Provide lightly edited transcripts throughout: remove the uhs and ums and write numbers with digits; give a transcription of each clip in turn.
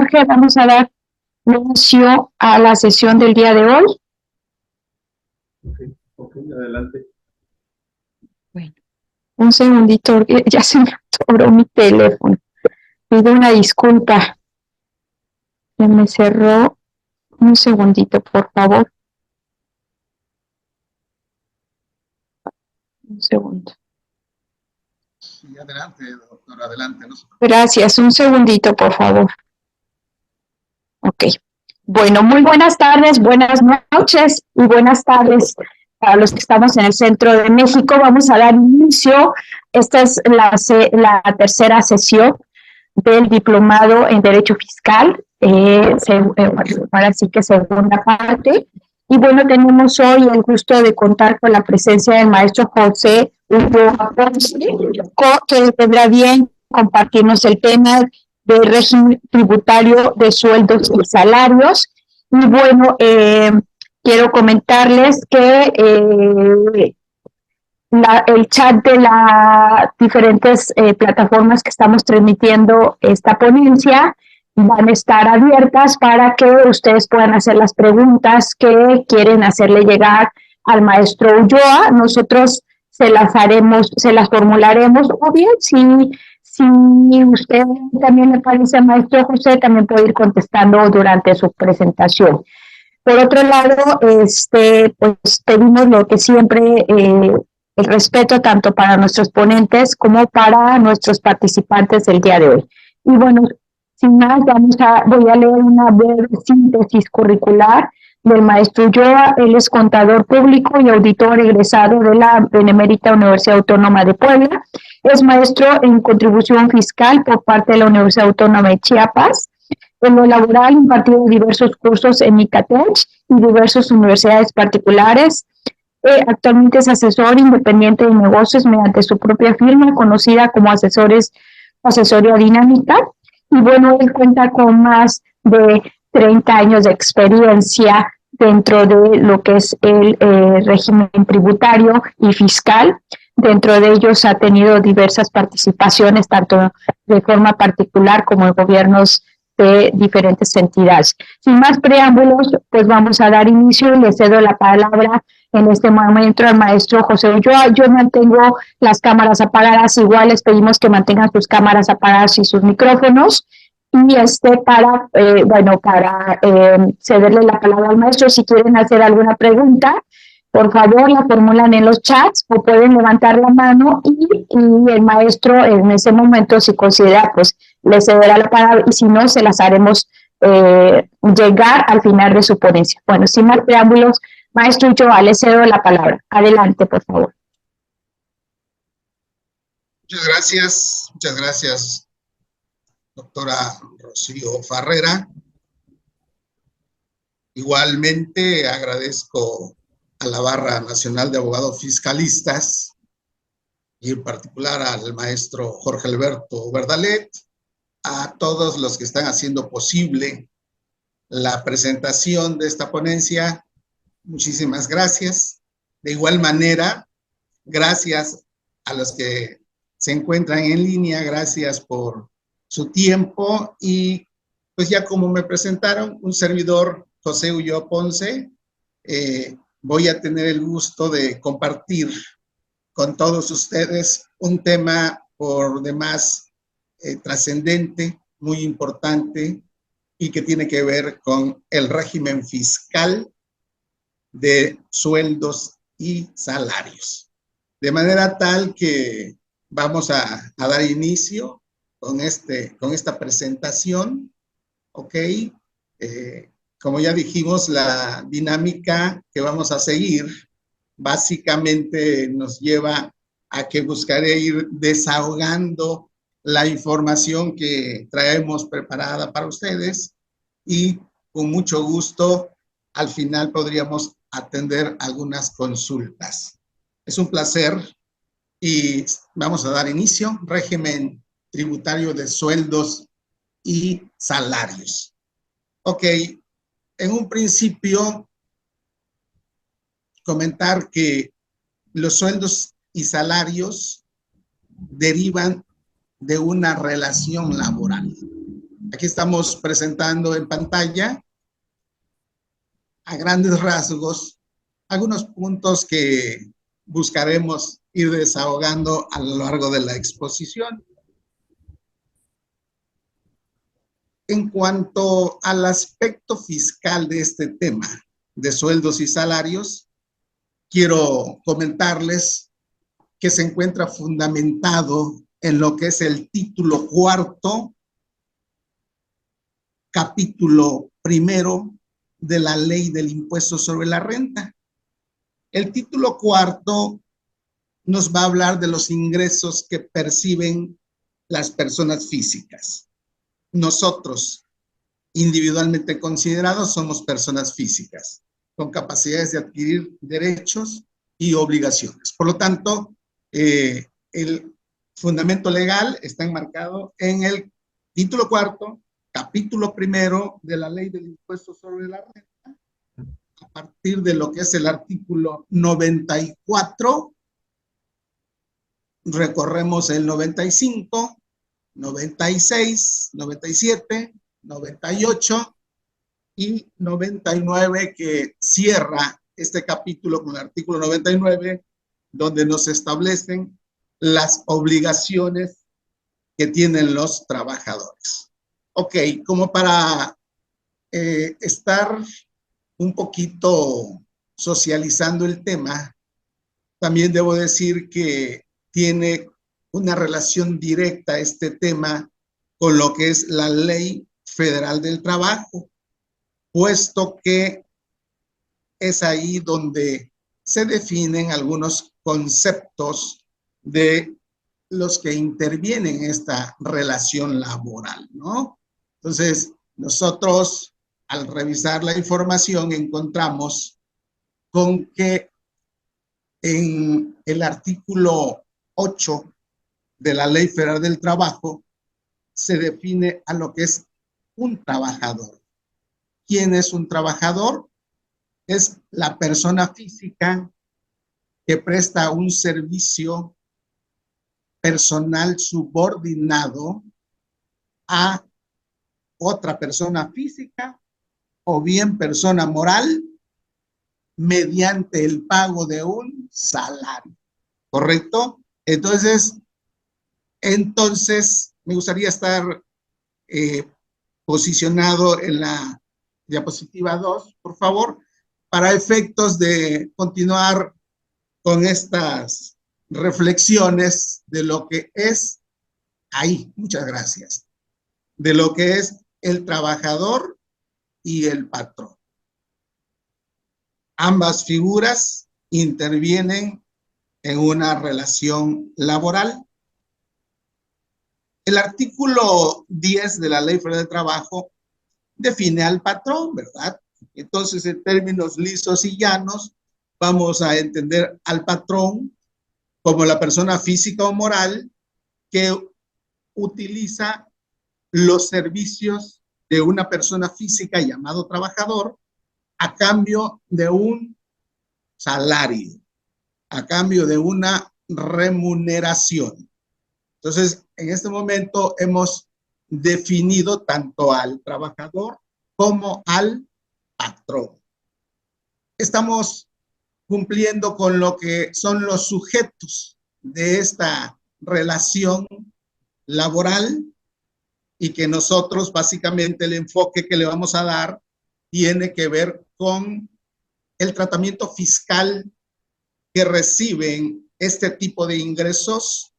Jorge, vamos a dar inicio a la sesión del día de hoy. Ok, adelante. Bueno, un segundito, ya se me atoró mi teléfono. Pido una disculpa. Se me cerró. Un segundito, por favor. Un segundo. Sí, adelante, doctor, adelante. No se preocupe. Gracias, un segundito, por favor. Ok. Bueno, muy buenas tardes, buenas noches y buenas tardes a los que estamos en el centro de México. Vamos a dar inicio. Esta es la tercera sesión del diplomado en Derecho Fiscal, ahora sí que segunda parte. Y bueno, tenemos hoy el gusto de contar con la presencia del maestro José Ulloa Ponce, que tendrá bien compartirnos el tema del régimen tributario de sueldos y salarios. Y bueno, quiero comentarles que el chat de las diferentes plataformas que estamos transmitiendo esta ponencia van a estar abiertas para que ustedes puedan hacer las preguntas que quieren hacerle llegar al maestro Ulloa. Nosotros se las formularemos, o bien si usted también le parece, maestro José, también puede ir contestando durante su presentación. Por otro lado, pues pedimos lo que siempre, el respeto tanto para nuestros ponentes como para nuestros participantes del día de hoy. Y bueno, sin más, voy a leer una breve síntesis curricular del maestro Ulloa. Él es contador público y auditor egresado de la Benemérita Universidad Autónoma de Puebla. Es maestro en contribución fiscal por parte de la Universidad Autónoma de Chiapas. En lo laboral, impartido diversos cursos en ICATEC y diversas universidades particulares. Actualmente es asesor independiente de negocios mediante su propia firma, conocida como Asesoría Dinámica. Y bueno, él cuenta con más de 30 años de experiencia dentro de lo que es el régimen tributario y fiscal. Dentro de ellos ha tenido diversas participaciones, tanto de forma particular como en gobiernos de diferentes entidades. Sin más preámbulos, pues vamos a dar inicio y le cedo la palabra en este momento al maestro José Ulloa. Yo mantengo las cámaras apagadas, igual les pedimos que mantengan sus cámaras apagadas y sus micrófonos. Y para cederle la palabra al maestro, si quieren hacer alguna pregunta, por favor la formulan en los chats o pueden levantar la mano y el maestro en ese momento, si considera, pues le cederá la palabra y si no, se las haremos llegar al final de su ponencia. Bueno, sin más preámbulos, maestro Ulloa, le cedo la palabra. Adelante, por favor. Muchas gracias, doctora Rocío Farrera. Igualmente agradezco a la Barra Nacional de Abogados Fiscalistas y en particular al maestro Jorge Alberto Verdalet, a todos los que están haciendo posible la presentación de esta ponencia. Muchísimas gracias. De igual manera, gracias a los que se encuentran en línea, gracias por su tiempo y pues ya como me presentaron, un servidor, José Ulloa Ponce, voy a tener el gusto de compartir con todos ustedes un tema por demás trascendente, muy importante y que tiene que ver con el régimen fiscal de sueldos y salarios. De manera tal que vamos a dar inicio con esta presentación, ¿ok? Como ya dijimos, la dinámica que vamos a seguir básicamente nos lleva a que buscaré ir desahogando la información que traemos preparada para ustedes y con mucho gusto al final podríamos atender algunas consultas. Es un placer y vamos a dar inicio. Régimen tributario de sueldos y salarios. Ok, en un principio comentar que los sueldos y salarios derivan de una relación laboral. Aquí estamos presentando en pantalla, a grandes rasgos, algunos puntos que buscaremos ir desahogando a lo largo de la exposición. En cuanto al aspecto fiscal de este tema, de sueldos y salarios, quiero comentarles que se encuentra fundamentado en lo que es el título cuarto, capítulo primero de la Ley del Impuesto sobre la Renta. El título cuarto nos va a hablar de los ingresos que perciben las personas físicas. Nosotros, individualmente considerados, somos personas físicas con capacidades de adquirir derechos y obligaciones. Por lo tanto, el fundamento legal está enmarcado en el título cuarto, capítulo primero de la Ley del Impuesto sobre la Renta, a partir de lo que es el artículo 94, recorremos el 95, 96, 97, 98 y 99, que cierra este capítulo con el artículo 99, donde nos establecen las obligaciones que tienen los trabajadores. Ok, como para estar un poquito socializando el tema, también debo decir que tiene una relación directa este tema con lo que es la Ley Federal del Trabajo, puesto que es ahí donde se definen algunos conceptos de los que intervienen en esta relación laboral, ¿no? Entonces, nosotros al revisar la información encontramos con que en el artículo 8 de la Ley Federal del Trabajo se define a lo que es un trabajador. ¿Quién es un trabajador? Es la persona física que presta un servicio personal subordinado a otra persona física o bien persona moral mediante el pago de un salario, ¿correcto? Entonces me gustaría estar posicionado en la diapositiva 2, por favor, para efectos de continuar con estas reflexiones de lo que es ahí, muchas gracias, de lo que es el trabajador y el patrón. Ambas figuras intervienen en una relación laboral. El artículo 10 de la Ley Federal del Trabajo define al patrón, ¿verdad? Entonces, en términos lisos y llanos, vamos a entender al patrón como la persona física o moral que utiliza los servicios de una persona física llamado trabajador a cambio de un salario, a cambio de una remuneración. Entonces, en este momento hemos definido tanto al trabajador como al patrón. Estamos cumpliendo con lo que son los sujetos de esta relación laboral y que nosotros básicamente el enfoque que le vamos a dar tiene que ver con el tratamiento fiscal que reciben este tipo de ingresos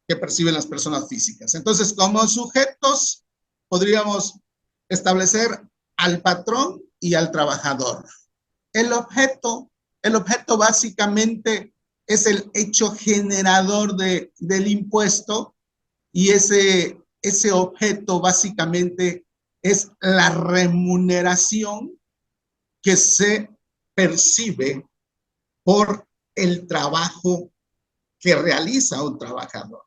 que perciben las personas físicas. Entonces, como sujetos, podríamos establecer al patrón y al trabajador. El objeto básicamente es el hecho generador del impuesto y ese objeto básicamente es la remuneración que se percibe por el trabajo que realiza un trabajador.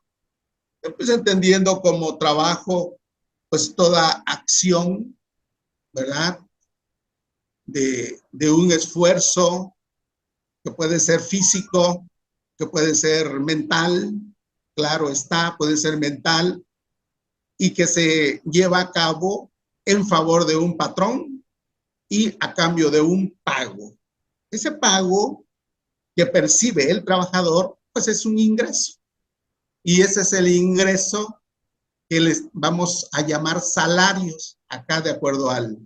Pues entendiendo como trabajo, pues toda acción, ¿verdad? De un esfuerzo que puede ser físico, que puede ser mental, claro está, puede ser mental, y que se lleva a cabo en favor de un patrón y a cambio de un pago. Ese pago que percibe el trabajador, pues es un ingreso. Y ese es el ingreso que les vamos a llamar salarios, acá de acuerdo al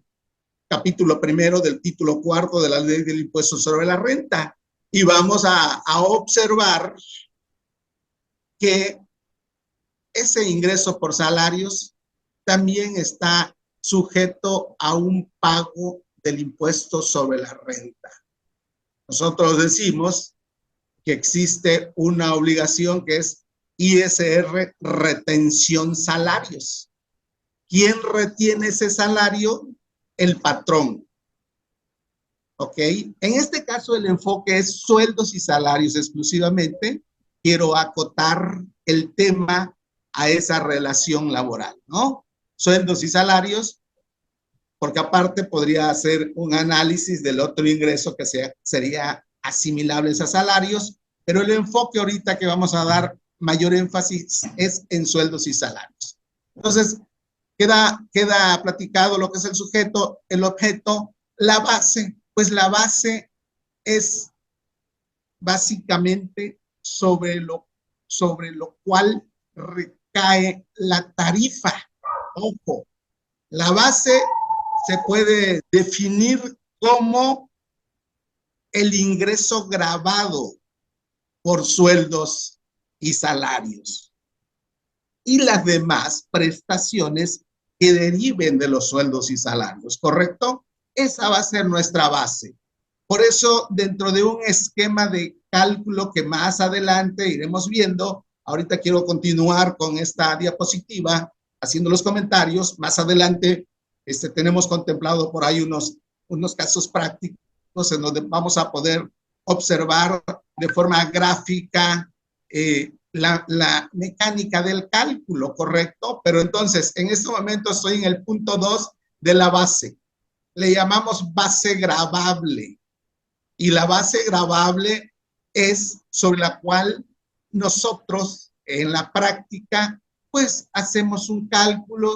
capítulo primero del título cuarto de la ley del impuesto sobre la renta. Y vamos a observar que ese ingreso por salarios también está sujeto a un pago del impuesto sobre la renta. Nosotros decimos que existe una obligación que es ISR retención salarios. ¿Quién retiene ese salario? El patrón. ¿Ok? En este caso el enfoque es sueldos y salarios exclusivamente. Quiero acotar el tema a esa relación laboral, ¿no? Sueldos y salarios, porque aparte podría hacer un análisis del otro ingreso que sería asimilable a salarios, pero el enfoque ahorita que vamos a dar mayor énfasis es en sueldos y salarios. Entonces, queda platicado lo que es el sujeto, el objeto, la base. Pues la base es básicamente sobre lo cual recae la tarifa. Ojo, la base se puede definir como el ingreso gravado por sueldos y salarios y las demás prestaciones que deriven de los sueldos y salarios, ¿correcto? Esa va a ser nuestra base. Por eso, dentro de un esquema de cálculo que más adelante iremos viendo, ahorita quiero continuar con esta diapositiva, haciendo los comentarios. Más adelante tenemos contemplado por ahí unos casos prácticos en donde vamos a poder observar de forma gráfica la mecánica del cálculo, ¿correcto? Pero entonces, en este momento estoy en el punto 2 de la base. Le llamamos base gravable. Y la base gravable es sobre la cual nosotros en la práctica pues hacemos un cálculo,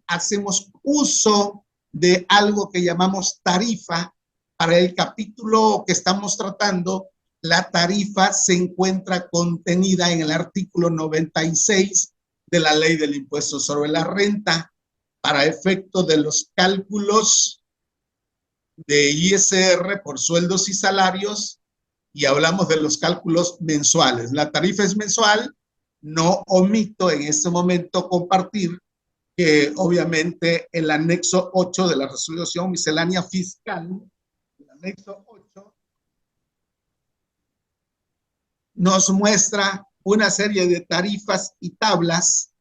hacemos uso de algo que llamamos tarifa. Para el capítulo que estamos tratando, la tarifa se encuentra contenida en el artículo 96 de la ley del impuesto sobre la renta para efecto de los cálculos de ISR por sueldos y salarios, y hablamos de los cálculos mensuales. La tarifa es mensual. No omito en este momento compartir que obviamente el anexo 8 de la resolución miscelánea fiscal, el anexo 8, nos muestra una serie de tarifas y tablas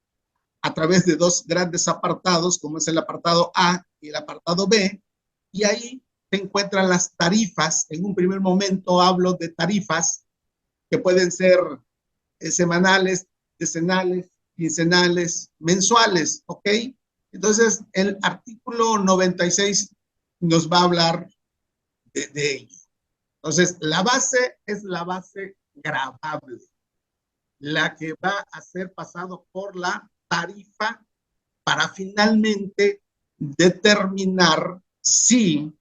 a través de dos grandes apartados, como es el apartado A y el apartado B, y ahí se encuentran las tarifas. En un primer momento hablo de tarifas que pueden ser semanales, decenales, quincenales, mensuales, ¿ok? Entonces, el artículo 96 nos va a hablar de ello. Entonces, la base es la base gravable, la que va a ser pasado por la tarifa para finalmente determinar si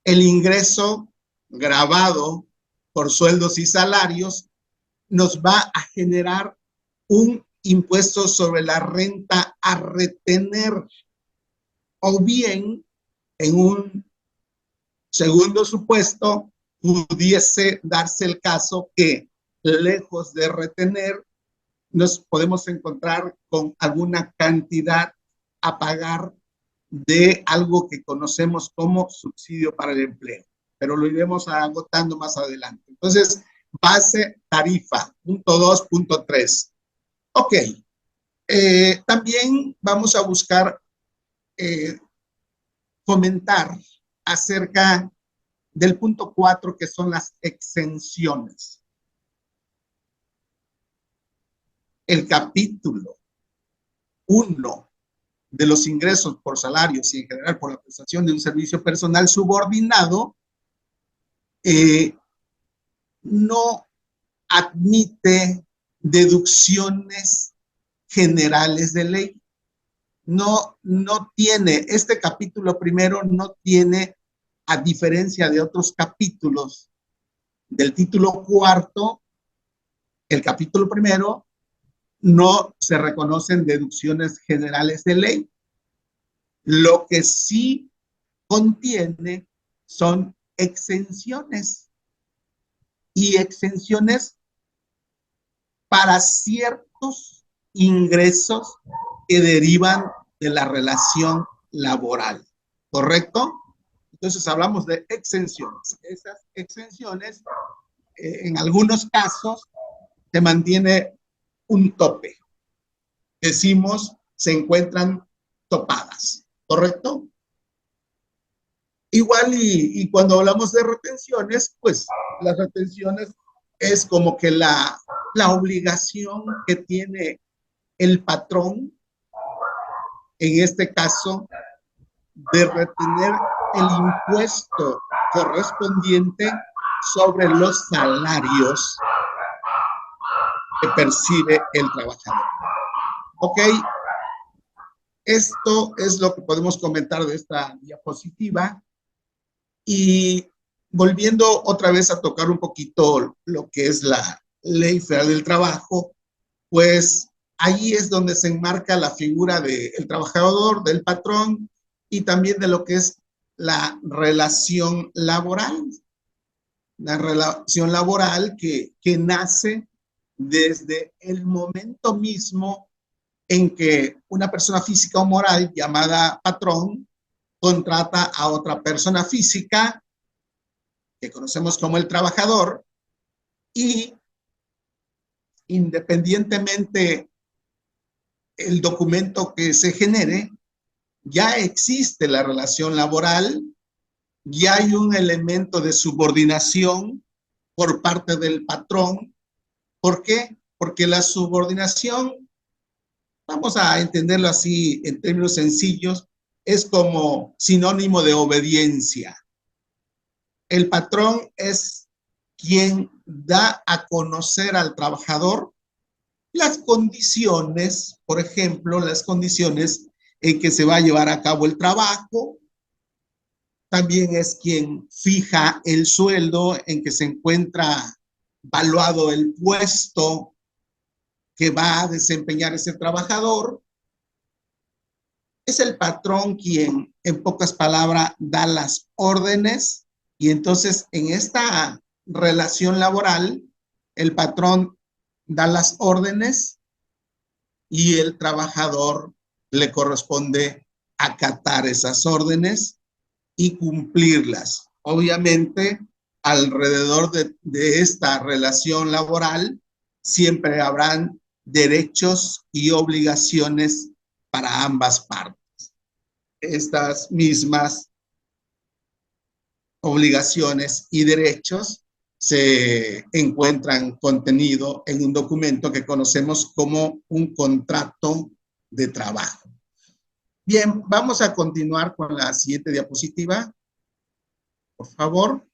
el ingreso gravado por sueldos y salarios nos va a generar un impuesto sobre la renta a retener, o bien en un segundo supuesto pudiese darse el caso que lejos de retener nos podemos encontrar con alguna cantidad a pagar de algo que conocemos como subsidio para el empleo, pero lo iremos agotando más adelante. Entonces, base tarifa, punto 2, punto 3. Ok, también vamos a buscar comentar acerca del punto 4, que son las exenciones. El capítulo 1 de los ingresos por salarios y en general por la prestación de un servicio personal subordinado no admite deducciones generales de ley. No tiene, este capítulo primero no tiene, a diferencia de otros capítulos del título cuarto, el capítulo primero no se reconocen deducciones generales de ley. Lo que sí contiene son exenciones, y exenciones para ciertos ingresos que derivan de la relación laboral, ¿correcto? Entonces hablamos de exenciones. Esas exenciones, en algunos casos, se mantiene un tope. Decimos, se encuentran topadas, ¿correcto? Igual y cuando hablamos de retenciones, pues las retenciones es como que la obligación que tiene el patrón, en este caso, de retener el impuesto correspondiente sobre los salarios que percibe el trabajador. Ok, esto es lo que podemos comentar de esta diapositiva. Y volviendo otra vez a tocar un poquito lo que es la Ley Federal del Trabajo, pues ahí es donde se enmarca la figura del trabajador, del patrón, y también de lo que es la relación laboral. La relación laboral que nace desde el momento mismo en que una persona física o moral llamada patrón contrata a otra persona física que conocemos como el trabajador, y independientemente el documento que se genere, ya existe la relación laboral, ya hay un elemento de subordinación por parte del patrón. ¿Por qué? Porque la subordinación, vamos a entenderlo así en términos sencillos, es como sinónimo de obediencia. El patrón es quien da a conocer al trabajador las condiciones, por ejemplo, las condiciones en que se va a llevar a cabo el trabajo. También es quien fija el sueldo en que se encuentra valuado el puesto que va a desempeñar ese trabajador. Es el patrón quien, en pocas palabras, da las órdenes, y entonces en esta relación laboral, el patrón da las órdenes y el trabajador le corresponde acatar esas órdenes y cumplirlas. Obviamente, alrededor de esta relación laboral siempre habrán derechos y obligaciones para ambas partes. Estas mismas obligaciones y derechos se encuentran contenido en un documento que conocemos como un contrato de trabajo. Bien, vamos a continuar con la siguiente diapositiva, por favor.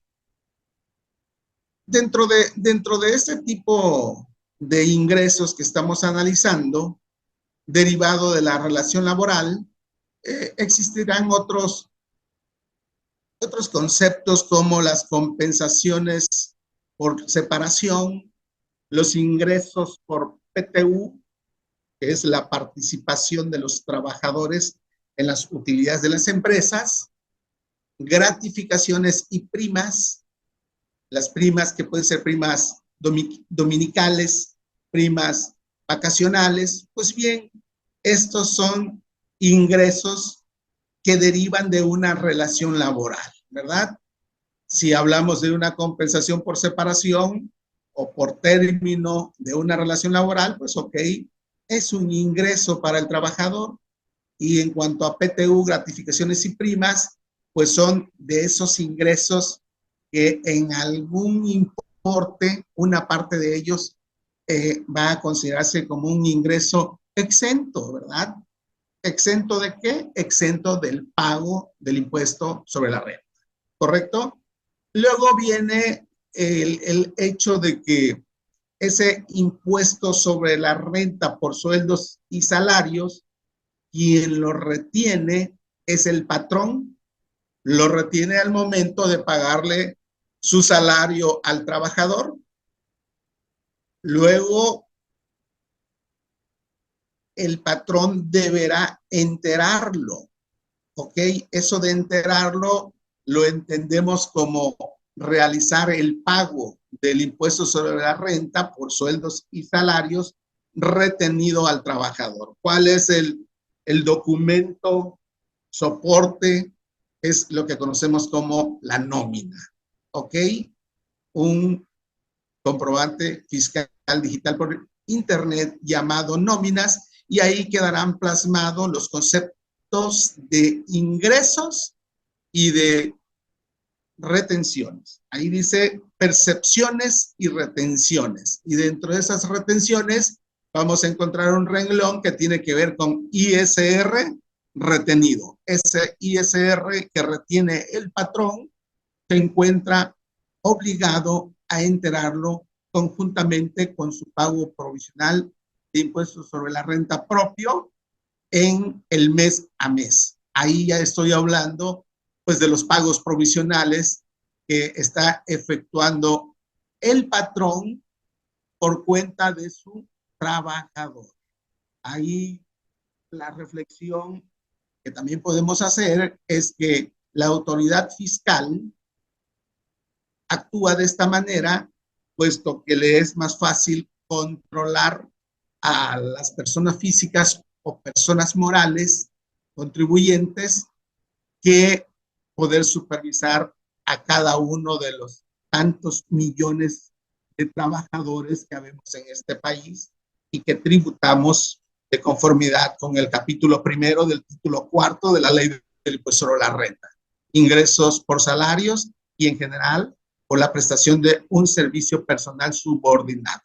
Dentro de este tipo de ingresos que estamos analizando, derivado de la relación laboral, existirán otros conceptos como las compensaciones por separación, los ingresos por PTU, que es la participación de los trabajadores en las utilidades de las empresas, gratificaciones y primas, las primas que pueden ser primas dominicales, primas vacacionales. Pues bien, estos son ingresos que derivan de una relación laboral, ¿verdad? Si hablamos de una compensación por separación o por término de una relación laboral, pues ok, es un ingreso para el trabajador. Y en cuanto a PTU, gratificaciones y primas, pues son de esos ingresos que en algún importe, una parte de ellos va a considerarse como un ingreso exento, ¿verdad? ¿Exento de qué? Exento del pago del impuesto sobre la renta, ¿correcto? Luego viene el hecho de que ese impuesto sobre la renta por sueldos y salarios, quien lo retiene es el patrón, lo retiene al momento de pagarle su salario al trabajador. Luego, el patrón deberá enterarlo, ¿ok? Eso de enterarlo lo entendemos como realizar el pago del impuesto sobre la renta por sueldos y salarios retenido al trabajador. ¿Cuál es el documento soporte? Es lo que conocemos como la nómina, ¿ok? Un comprobante fiscal digital por internet llamado nóminas, y ahí quedarán plasmados los conceptos de ingresos y de retenciones. Ahí dice percepciones y retenciones, y dentro de esas retenciones vamos a encontrar un renglón que tiene que ver con ISR retenido. Ese ISR que retiene el patrón se encuentra obligado a enterarlo conjuntamente con su pago provisional de impuestos sobre la renta propio en el mes a mes. Ahí ya estoy hablando pues de los pagos provisionales que está efectuando el patrón por cuenta de su trabajador. Ahí la reflexión que también podemos hacer es que la autoridad fiscal actúa de esta manera, puesto que le es más fácil controlar a las personas físicas o personas morales contribuyentes que poder supervisar a cada uno de los tantos millones de trabajadores que habemos en este país y que tributamos de conformidad con el capítulo primero del título cuarto de la ley del impuesto sobre la renta. Ingresos por salarios y en general por la prestación de un servicio personal subordinado.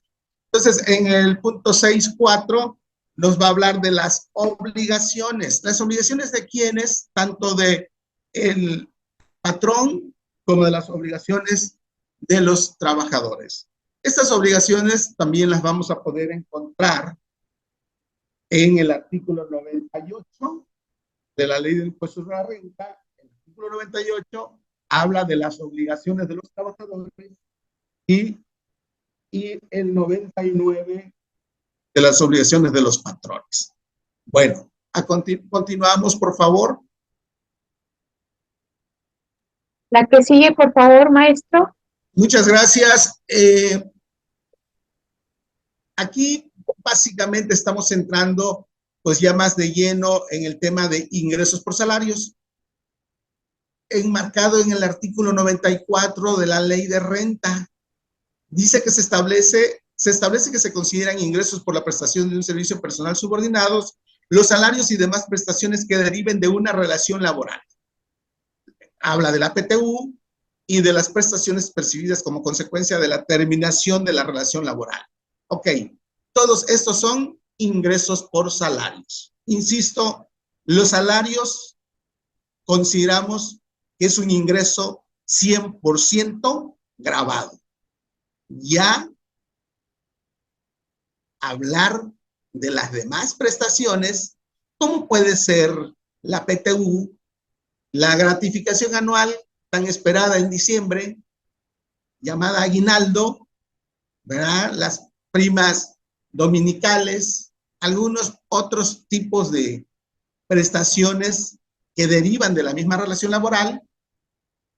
Entonces, en el punto 6.4 nos va a hablar de las obligaciones. ¿Las obligaciones de quiénes? Tanto de el patrón como de las obligaciones de los trabajadores. Estas obligaciones también las vamos a poder encontrar en el artículo 98 de la ley del impuesto sobre la renta. El artículo 98 habla de las obligaciones de los trabajadores y el 99 de las obligaciones de los patrones. Bueno, continuamos, por favor. La que sigue, por favor, maestro. Muchas gracias. Aquí básicamente estamos entrando pues ya más de lleno en el tema de ingresos por salarios, enmarcado en el artículo 94 de la ley de renta. Dice que se establece que se consideran ingresos por la prestación de un servicio personal subordinados los salarios y demás prestaciones que deriven de una relación laboral. Habla de la PTU y de las prestaciones percibidas como consecuencia de la terminación de la relación laboral. Ok, todos estos son ingresos por salarios. Insisto, los salarios consideramos que es un ingreso 100% grabado. Ya hablar de las demás prestaciones, como puede ser la PTU, la gratificación anual tan esperada en diciembre, llamada aguinaldo, ¿verdad? Las primas dominicales, algunos otros tipos de prestaciones que derivan de la misma relación laboral,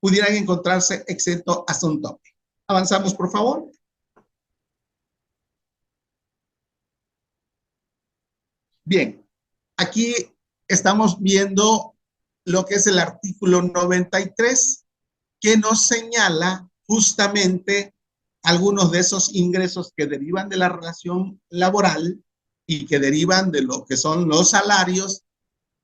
pudieran encontrarse exento hasta un tope. Avanzamos, por favor. Bien, aquí estamos viendo lo que es el artículo 93, que nos señala justamente algunos de esos ingresos que derivan de la relación laboral y que derivan de lo que son los salarios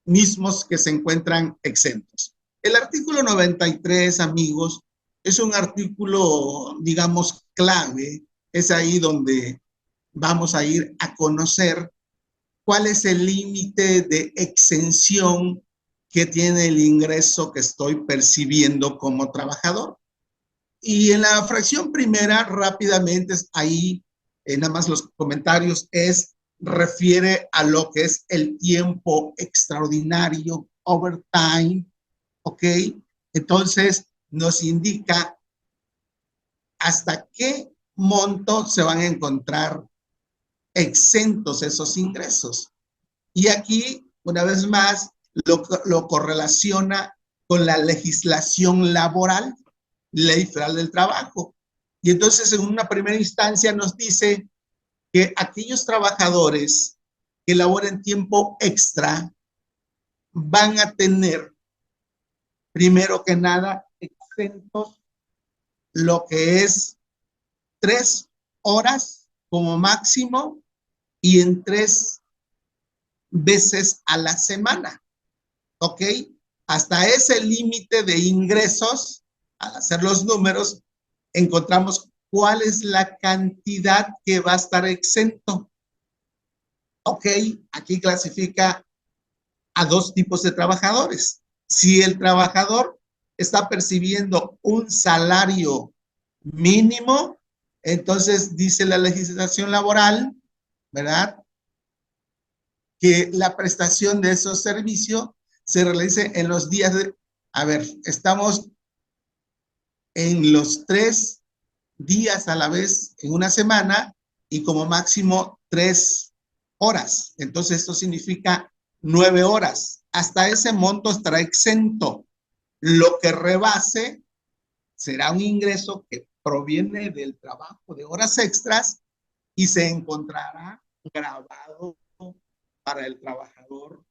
mismos que se encuentran exentos. El artículo 93, amigos, es un artículo, digamos, clave. Es ahí donde vamos a ir a conocer cuál es el límite de exención que tiene el ingreso que estoy percibiendo como trabajador. Y en la fracción primera, rápidamente, ahí nada más los comentarios, refiere a lo que es el tiempo extraordinario, overtime, ¿ok? Entonces, nos indica hasta qué monto se van a encontrar exentos esos ingresos. Y aquí, una vez más, lo correlaciona con la legislación laboral, Ley Federal del Trabajo. Y entonces, en una primera instancia, nos dice que aquellos trabajadores que laboren tiempo extra van a tener, primero que nada, exentos lo que es 3 horas como máximo y en 3 veces a la semana, ¿ok? Hasta ese límite de ingresos, al hacer los números, encontramos cuál es la cantidad que va a estar exento. Ok, aquí clasifica a 2 tipos de trabajadores. Si el trabajador está percibiendo un salario mínimo, entonces dice la legislación laboral, ¿verdad?, que la prestación de esos servicios se realice en los días de, a ver, estamos en los 3 días a la vez en una semana y como máximo 3 horas. Entonces esto significa 9 horas. Hasta ese monto estará exento. Lo que rebase será un ingreso que proviene del trabajo de horas extras y se encontrará grabado para el trabajador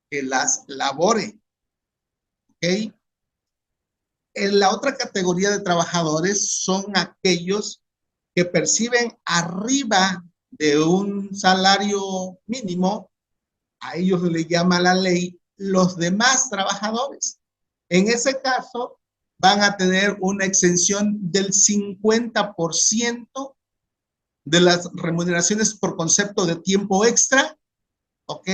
que las labore. ¿Ok? En la otra categoría de trabajadores son aquellos que perciben arriba de un salario mínimo. A ellos le llama la ley los demás trabajadores. En ese caso, van a tener una exención del 50% de las remuneraciones por concepto de tiempo extra, ¿ok?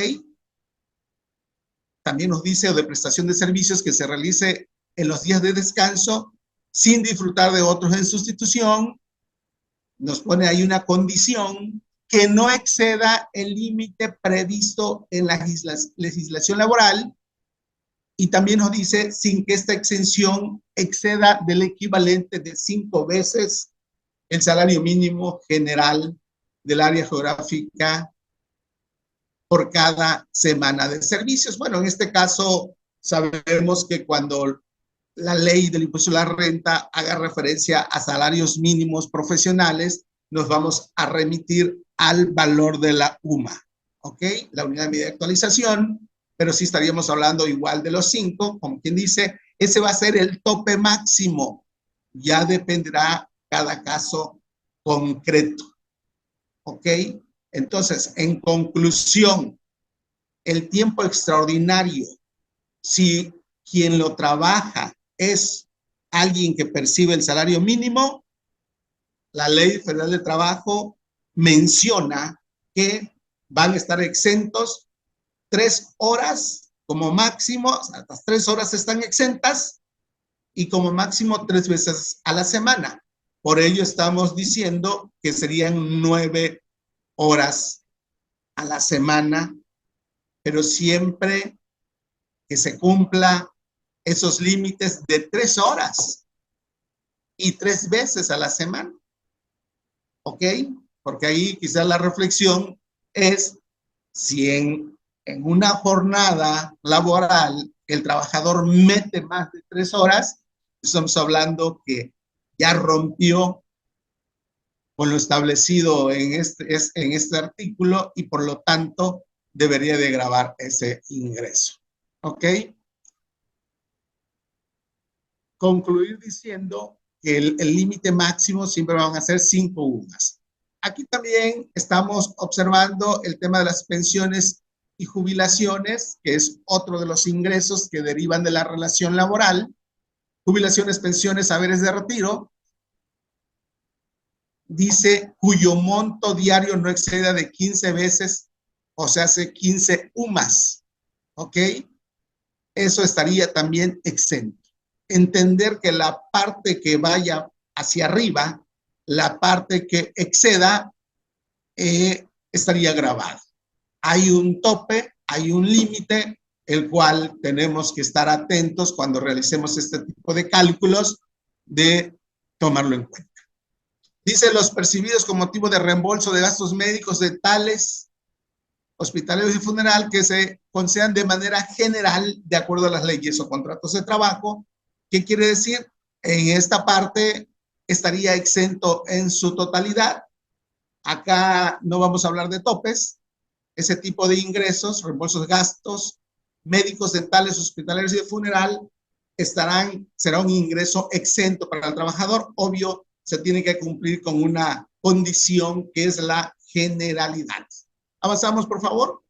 También nos dice de prestación de servicios que se realice en los días de descanso sin disfrutar de otros en sustitución. Nos pone ahí una condición que no exceda el límite previsto en la legislación laboral y también nos dice sin que esta exención exceda del equivalente de 5 veces el salario mínimo general del área geográfica por cada semana de servicios. Bueno, en este caso sabemos que cuando la ley del impuesto a la renta haga referencia a salarios mínimos profesionales, nos vamos a remitir al valor de la UMA, ¿ok? La unidad de medida de actualización, pero sí estaríamos hablando igual de los 5, como quien dice, ese va a ser el tope máximo. Ya dependerá cada caso concreto, ¿ok? Entonces, en conclusión, el tiempo extraordinario, si quien lo trabaja es alguien que percibe el salario mínimo, la Ley Federal de Trabajo menciona que van a estar exentos 3 horas como máximo, o sea, las 3 horas están exentas y como máximo 3 veces a la semana. Por ello estamos diciendo que serían 9 horas a la semana, pero siempre que se cumpla esos límites de 3 horas y 3 veces a la semana. ¿Ok? Porque ahí quizás la reflexión es si en una jornada laboral el trabajador mete más de 3 horas, estamos hablando que ya rompió con lo establecido en este artículo y por lo tanto debería de gravar ese ingreso. ¿Ok? Concluir diciendo que el límite máximo siempre van a ser 5 UMAS. Aquí también estamos observando el tema de las pensiones y jubilaciones, que es otro de los ingresos que derivan de la relación laboral. Jubilaciones, pensiones, haberes de retiro. Dice cuyo monto diario no exceda de 15 veces, o sea, hace 15 UMAS. ¿Ok? Eso estaría también exento. Entender que la parte que vaya hacia arriba, la parte que exceda, estaría grabado. Hay un tope, hay un límite, el cual tenemos que estar atentos cuando realicemos este tipo de cálculos, de tomarlo en cuenta. Dice: los percibidos con motivo de reembolso de gastos médicos de tales hospitalarios y funeral que se concedan de manera general de acuerdo a las leyes o contratos de trabajo. ¿Qué quiere decir? En esta parte estaría exento en su totalidad. Acá no vamos a hablar de topes. Ese tipo de ingresos, reembolsos de gastos médicos, dentales, hospitalarios y de funeral, será un ingreso exento para el trabajador. Obvio, se tiene que cumplir con una condición que es la generalidad. Avanzamos, por favor.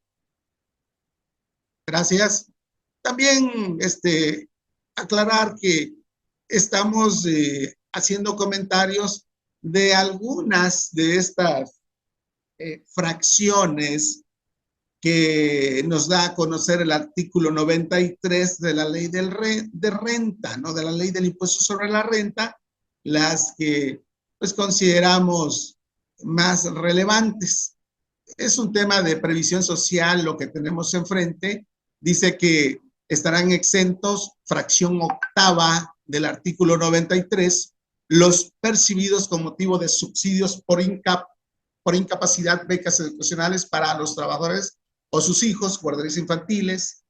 Gracias. También aclarar que estamos haciendo comentarios de algunas de estas fracciones que nos da a conocer el artículo 93 de la ley de renta, ¿no? De la ley del impuesto sobre la renta, las que pues consideramos más relevantes. Es un tema de previsión social lo que tenemos enfrente. Dice que estarán exentos, fracción octava del artículo 93, los percibidos con motivo de subsidios por incapacidad, becas educacionales para los trabajadores o sus hijos, guarderías infantiles,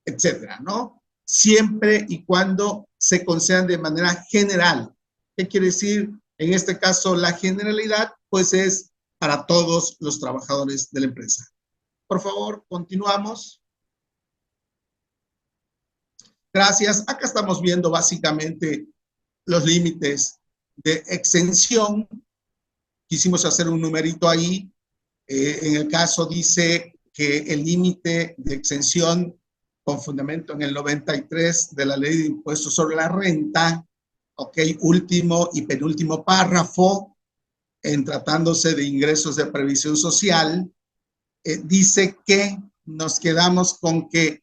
etcétera, ¿no? Siempre y cuando se concedan de manera general. ¿Qué quiere decir? En este caso, la generalidad, pues es para todos los trabajadores de la empresa. Por favor, continuamos. Gracias. Acá estamos viendo básicamente los límites de exención. Quisimos hacer un numerito ahí. En el caso dice que el límite de exención con fundamento en el 93 de la ley de impuestos sobre la renta, ok, último y penúltimo párrafo, en tratándose de ingresos de previsión social, dice que nos quedamos con que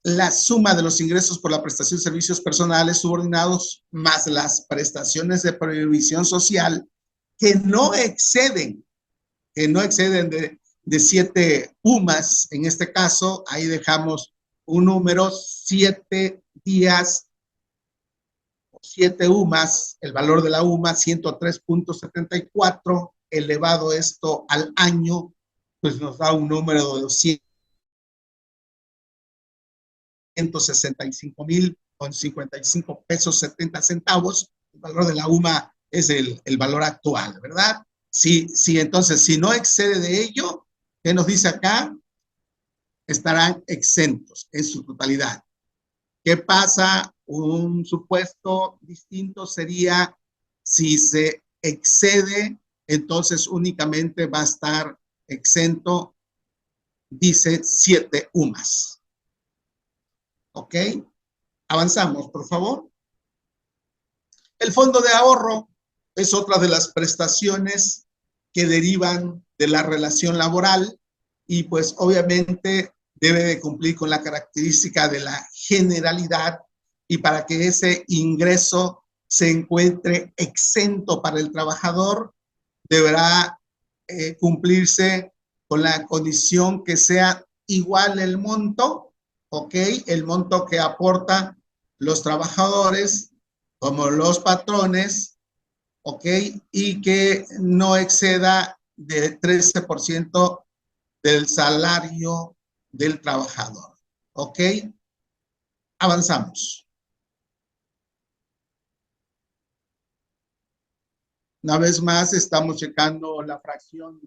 la suma de los ingresos por la prestación de servicios personales subordinados más las prestaciones de previsión social que no exceden de 7 UMAS, en este caso, ahí dejamos un número, 7 días, 7 UMAS, el valor de la UMA, 103.74, elevado esto al año, pues nos da un número de 265,000 con 55 pesos 70 centavos. El valor de la UMA es el valor actual, ¿verdad? Sí, entonces, si no excede de ello, ¿qué nos dice acá? Estarán exentos en su totalidad. ¿Qué pasa? Un supuesto distinto sería si se excede, entonces únicamente va a estar exento, dice 7 UMAS. ¿Ok? Avanzamos, por favor. El fondo de ahorro es otra de las prestaciones que derivan de la relación laboral y pues obviamente debe de cumplir con la característica de la generalidad, y para que ese ingreso se encuentre exento para el trabajador deberá cumplirse con la condición que sea igual el monto, ¿ok? El monto que aportan los trabajadores como los patrones, ¿ok? Y que no exceda de 13% del salario del trabajador, ¿ok? Avanzamos. Una vez más estamos checando la fracción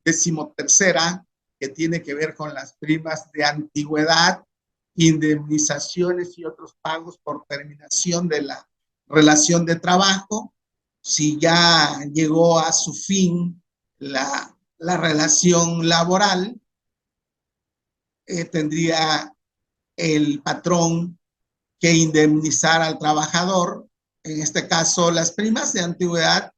13ª, que tiene que ver con las primas de antigüedad, indemnizaciones y otros pagos por terminación de la relación de trabajo. Si ya llegó a su fin la relación laboral, tendría el patrón que indemnizar al trabajador, en este caso las primas de antigüedad,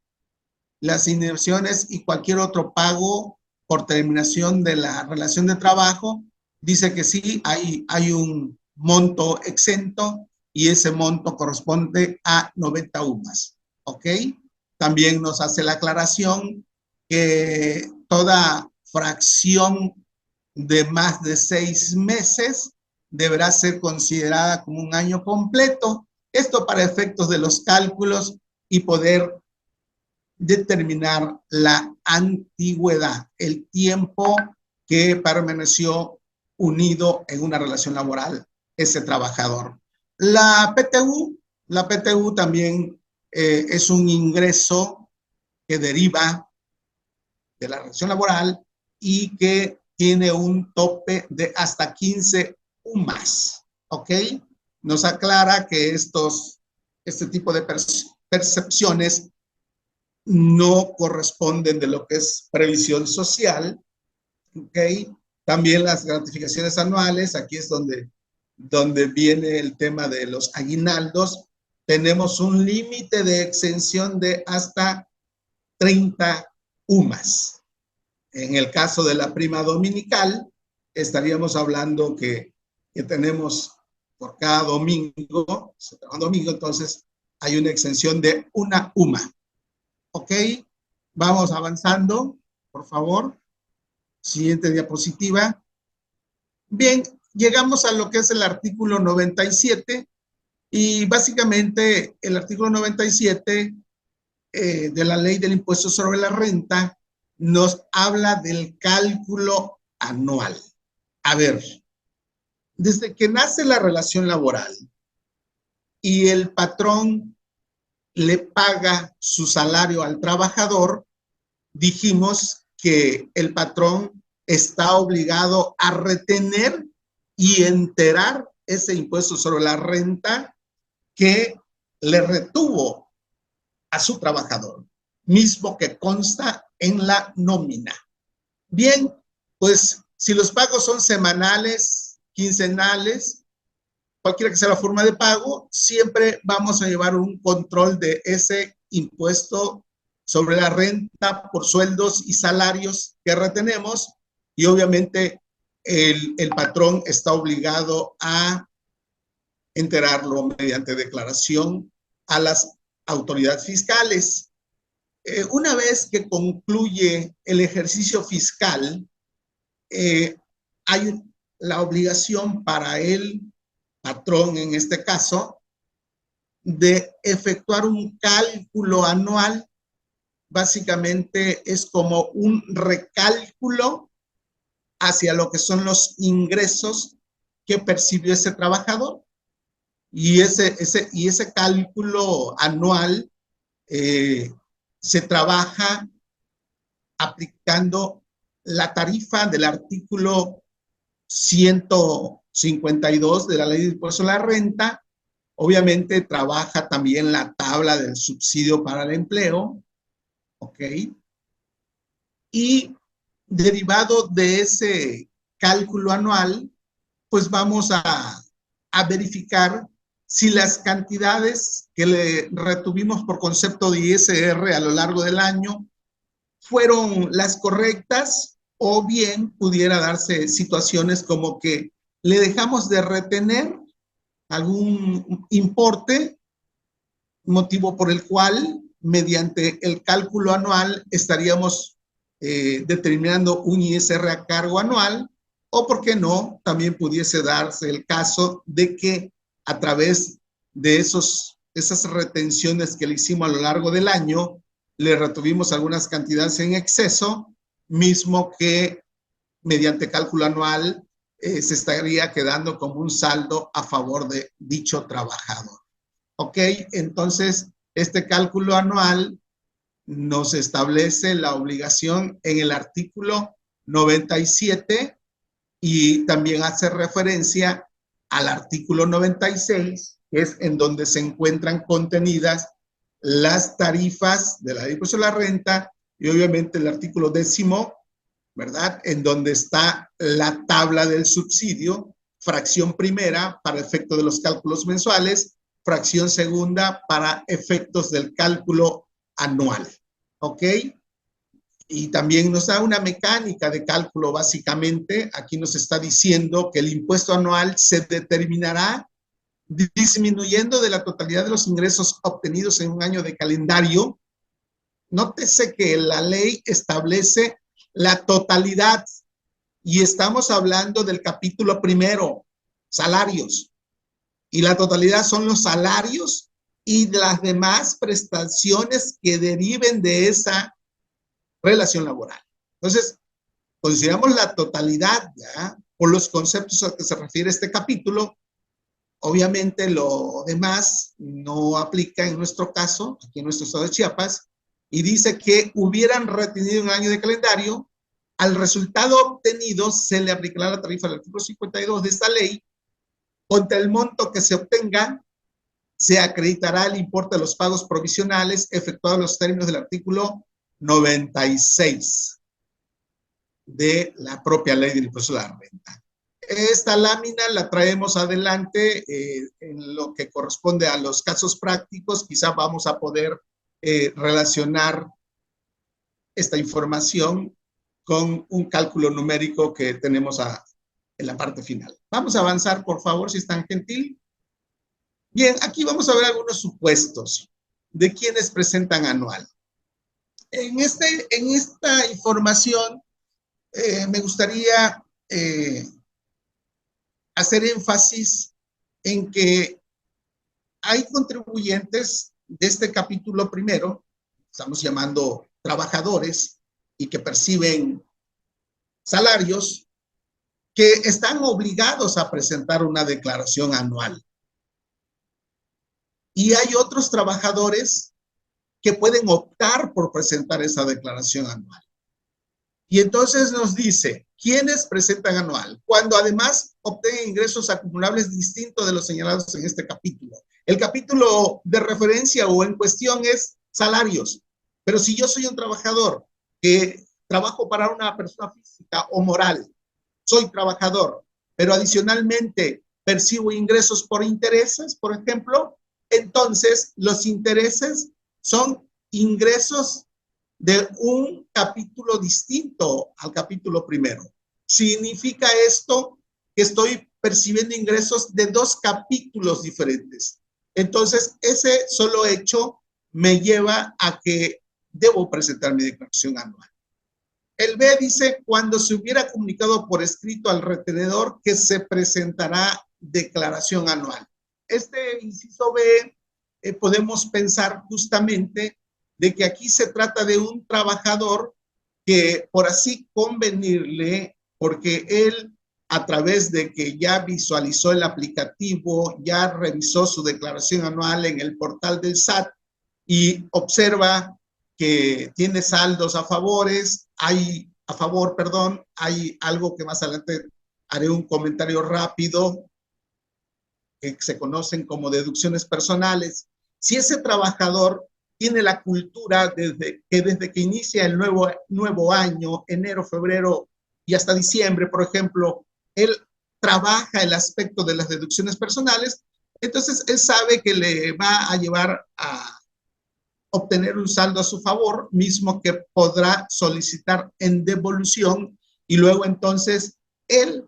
las indemnizaciones y cualquier otro pago por terminación de la relación de trabajo. Dice que sí, hay un monto exento y ese monto corresponde a 90 UMAS, ¿ok? También nos hace la aclaración que toda fracción de más de 6 meses deberá ser considerada como un año completo. Esto para efectos de los cálculos y poder determinar la antigüedad, el tiempo que permaneció unido en una relación laboral ese trabajador. La PTU también es un ingreso que deriva de la relación laboral y que tiene un tope de hasta 15 UMAS, ¿ok? Nos aclara que este tipo de percepciones no corresponden de lo que es previsión social, ¿ok? También las gratificaciones anuales, aquí es donde viene el tema de los aguinaldos. Tenemos un límite de exención de hasta 30 UMAS. En el caso de la prima dominical, estaríamos hablando que tenemos por cada domingo, entonces hay una exención de una UMA. ¿Ok? Vamos avanzando, por favor. Siguiente diapositiva. Bien, llegamos a lo que es el artículo 97 y básicamente el artículo 97 de la ley del impuesto sobre la renta nos habla del cálculo anual. A ver, desde que nace la relación laboral y el patrón le paga su salario al trabajador, dijimos que el patrón está obligado a retener y enterar ese impuesto sobre la renta que le retuvo a su trabajador, mismo que consta en la nómina. Bien, pues si los pagos son semanales, quincenales, cualquiera que sea la forma de pago, siempre vamos a llevar un control de ese impuesto sobre la renta por sueldos y salarios que retenemos y obviamente el patrón está obligado a enterarlo mediante declaración a las autoridades fiscales. Una vez que concluye el ejercicio fiscal, hay la obligación para el patrón, en este caso, de efectuar un cálculo anual. Básicamente es como un recálculo hacia lo que son los ingresos que percibió ese trabajador. Y ese cálculo anual se trabaja aplicando la tarifa del artículo 152 de la Ley de Impuesto a la Renta. Obviamente trabaja también la tabla del subsidio para el empleo, ¿ok? Y derivado de ese cálculo anual, pues vamos a verificar si las cantidades que le retuvimos por concepto de ISR a lo largo del año fueron las correctas o bien pudiera darse situaciones como que le dejamos de retener algún importe, motivo por el cual mediante el cálculo anual estaríamos determinando un ISR a cargo anual, o por qué no, también pudiese darse el caso de que a través de esas retenciones que le hicimos a lo largo del año, le retuvimos algunas cantidades en exceso, mismo que mediante cálculo anual se estaría quedando como un saldo a favor de dicho trabajador. Ok, entonces este cálculo anual nos establece la obligación en el artículo 97 y también hace referencia al artículo 96, que es en donde se encuentran contenidas las tarifas de la Ley de Impuesto a la Renta y obviamente el artículo 10º, ¿verdad? En donde está la tabla del subsidio, fracción primera para efecto de los cálculos mensuales, fracción segunda para efectos del cálculo anual, ¿ok? Y también nos da una mecánica de cálculo básicamente. Aquí nos está diciendo que el impuesto anual se determinará disminuyendo de la totalidad de los ingresos obtenidos en un año de calendario nótese que la ley establece la totalidad y estamos hablando del capítulo primero, salarios. Y la totalidad son los salarios y las demás prestaciones que deriven de esa relación laboral. Entonces, consideramos la totalidad, ¿ya? Por los conceptos a que se refiere este capítulo. Obviamente lo demás no aplica en nuestro caso, aquí en nuestro estado de Chiapas, y dice que hubieran retenido un año de calendario, al resultado obtenido se le aplicará la tarifa del artículo 52 de esta ley. Contra el monto que se obtenga, se acreditará el importe de los pagos provisionales efectuados en los términos del artículo 96 de la propia ley del impuesto a la renta. Esta lámina la traemos adelante en lo que corresponde a los casos prácticos. Quizá vamos a poder relacionar esta información con un cálculo numérico que tenemos en la parte final. Vamos a avanzar, por favor, si es tan gentil. Bien, aquí vamos a ver algunos supuestos de quienes presentan anual. En esta información me gustaría hacer énfasis en que hay contribuyentes de este capítulo primero, estamos llamando trabajadores y que perciben salarios, que están obligados a presentar una declaración anual. Y hay otros trabajadores que pueden optar por presentar esa declaración anual. Y entonces nos dice, ¿quiénes presentan anual? Cuando además obtienen ingresos acumulables distintos de los señalados en este capítulo. El capítulo de referencia o en cuestión es salarios. Pero si yo soy un trabajador que trabajo para una persona física o moral, soy trabajador, pero adicionalmente percibo ingresos por intereses, por ejemplo, entonces los intereses son ingresos de un capítulo distinto al capítulo primero. Significa esto que estoy percibiendo ingresos de dos capítulos diferentes. Entonces, ese solo hecho me lleva a que debo presentar mi declaración anual. El B dice, cuando se hubiera comunicado por escrito al retenedor que se presentará declaración anual. Este inciso B, podemos pensar justamente de que aquí se trata de un trabajador que por así convenirle, porque él a través de que ya visualizó el aplicativo, ya revisó su declaración anual en el portal del SAT y observa que tiene saldos a favores, hay algo que más adelante haré un comentario rápido, que se conocen como deducciones personales. Si ese trabajador tiene la cultura desde que inicia el nuevo año, enero, febrero y hasta diciembre, por ejemplo, él trabaja el aspecto de las deducciones personales, entonces él sabe que le va a llevar a obtener un saldo a su favor, mismo que podrá solicitar en devolución y luego entonces él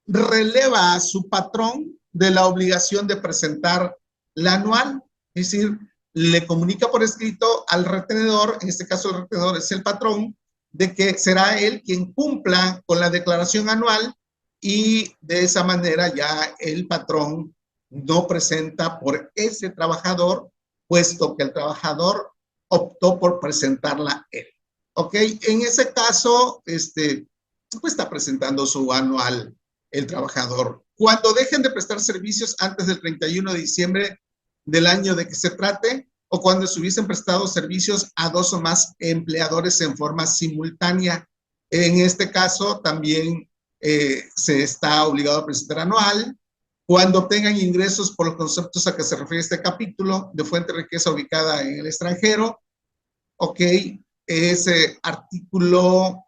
releva a su patrón de la obligación de presentar la anual, es decir, le comunica por escrito al retenedor, en este caso el retenedor es el patrón, de que será él quien cumpla con la declaración anual y de esa manera ya el patrón no presenta por ese trabajador, puesto que el trabajador optó por presentarla él. ¿Ok? En ese caso, pues está presentando su anual el trabajador. Cuando dejen de prestar servicios antes del 31 de diciembre del año de que se trate, o cuando se hubiesen prestado servicios a dos o más empleadores en forma simultánea. En este caso, también se está obligado a presentar anual. Cuando obtengan ingresos por los conceptos a que se refiere este capítulo, de fuente de riqueza ubicada en el extranjero, ok, ese artículo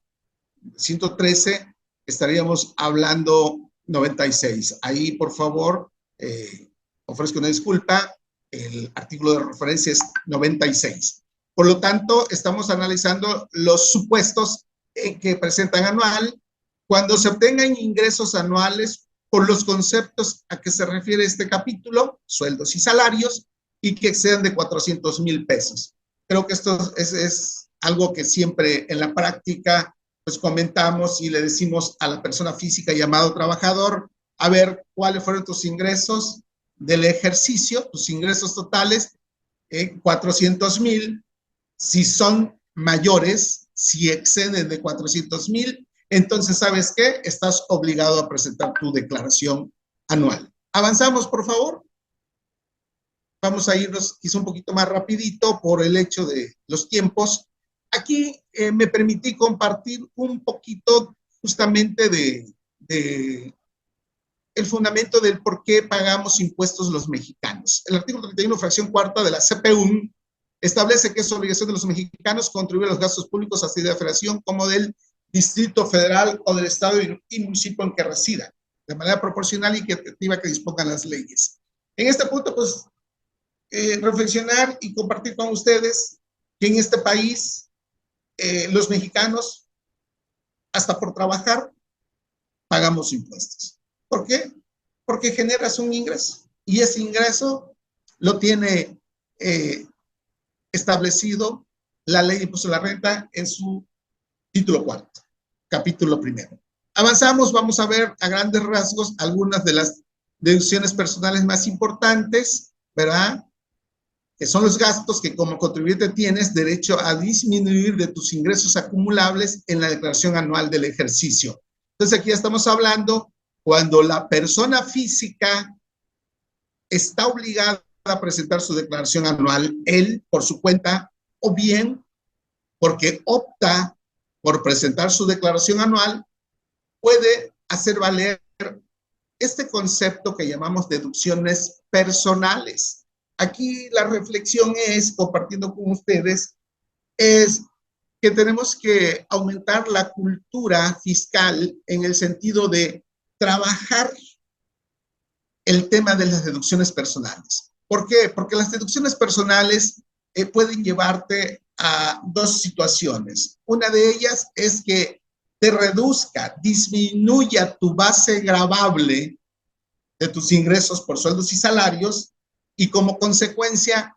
113, estaríamos hablando 96. Ahí, por favor, ofrezco una disculpa, el artículo de referencia es 96. Por lo tanto, estamos analizando los supuestos que presentan anual. Cuando se obtengan ingresos anuales por los conceptos a que se refiere este capítulo, sueldos y salarios, y que excedan de 400,000 pesos. creo que esto es algo que siempre en la práctica pues comentamos y le decimos a la persona física llamado trabajador, a ver cuáles fueron tus ingresos del ejercicio, tus ingresos totales, 400,000, si son mayores, si exceden de 400,000, entonces, ¿sabes qué? Estás obligado a presentar tu declaración anual. Avanzamos, por favor. Vamos a irnos quizá un poquito más rapidito por el hecho de los tiempos. Aquí me permití compartir un poquito justamente de el fundamento del por qué pagamos impuestos los mexicanos. El artículo 31, fracción cuarta de la CPUM establece que es obligación de los mexicanos contribuir a los gastos públicos así de la Federación como del Distrito Federal o del Estado y municipio en que resida, de manera proporcional y equitativa que dispongan las leyes. En este punto, pues, reflexionar y compartir con ustedes que en este país los mexicanos, hasta por trabajar, pagamos impuestos. ¿Por qué? Porque generas un ingreso y ese ingreso lo tiene establecido la ley de impuesto a la renta en su título cuarto, capítulo primero. Avanzamos, vamos a ver a grandes rasgos algunas de las deducciones personales más importantes, ¿verdad? Que son los gastos que como contribuyente tienes derecho a disminuir de tus ingresos acumulables en la declaración anual del ejercicio. Entonces aquí estamos hablando cuando la persona física está obligada a presentar su declaración anual, él por su cuenta, o bien porque opta por presentar su declaración anual, puede hacer valer este concepto que llamamos deducciones personales. Aquí la reflexión es, compartiendo con ustedes, es que tenemos que aumentar la cultura fiscal en el sentido de trabajar el tema de las deducciones personales. ¿Por qué? Porque las deducciones personales pueden llevarte a dos situaciones. Una de ellas es que te reduzca, disminuya tu base gravable de tus ingresos por sueldos y salarios y como consecuencia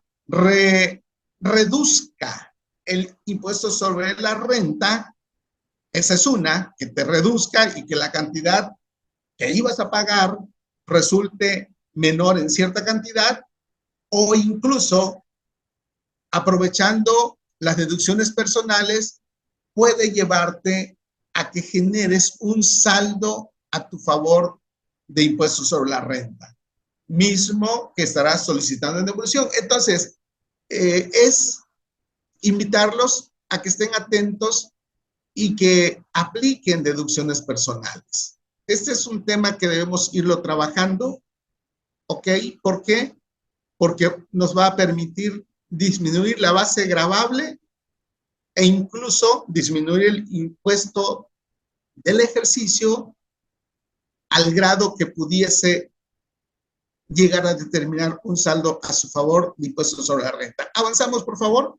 reduzca el impuesto sobre la renta. Esa es una, que te reduzca y que la cantidad que ibas a pagar resulte menor en cierta cantidad, o incluso aprovechando las deducciones personales puede llevarte a que generes un saldo a tu favor de impuestos sobre la renta, mismo que estarás solicitando en devolución. Entonces, es invitarlos a que estén atentos y que apliquen deducciones personales. Este es un tema que debemos irlo trabajando, ¿ok? ¿Por qué? Porque nos va a permitir disminuir la base gravable e incluso disminuir el impuesto del ejercicio al grado que pudiese llegar a determinar un saldo a su favor de impuestos sobre la renta. Avanzamos, por favor.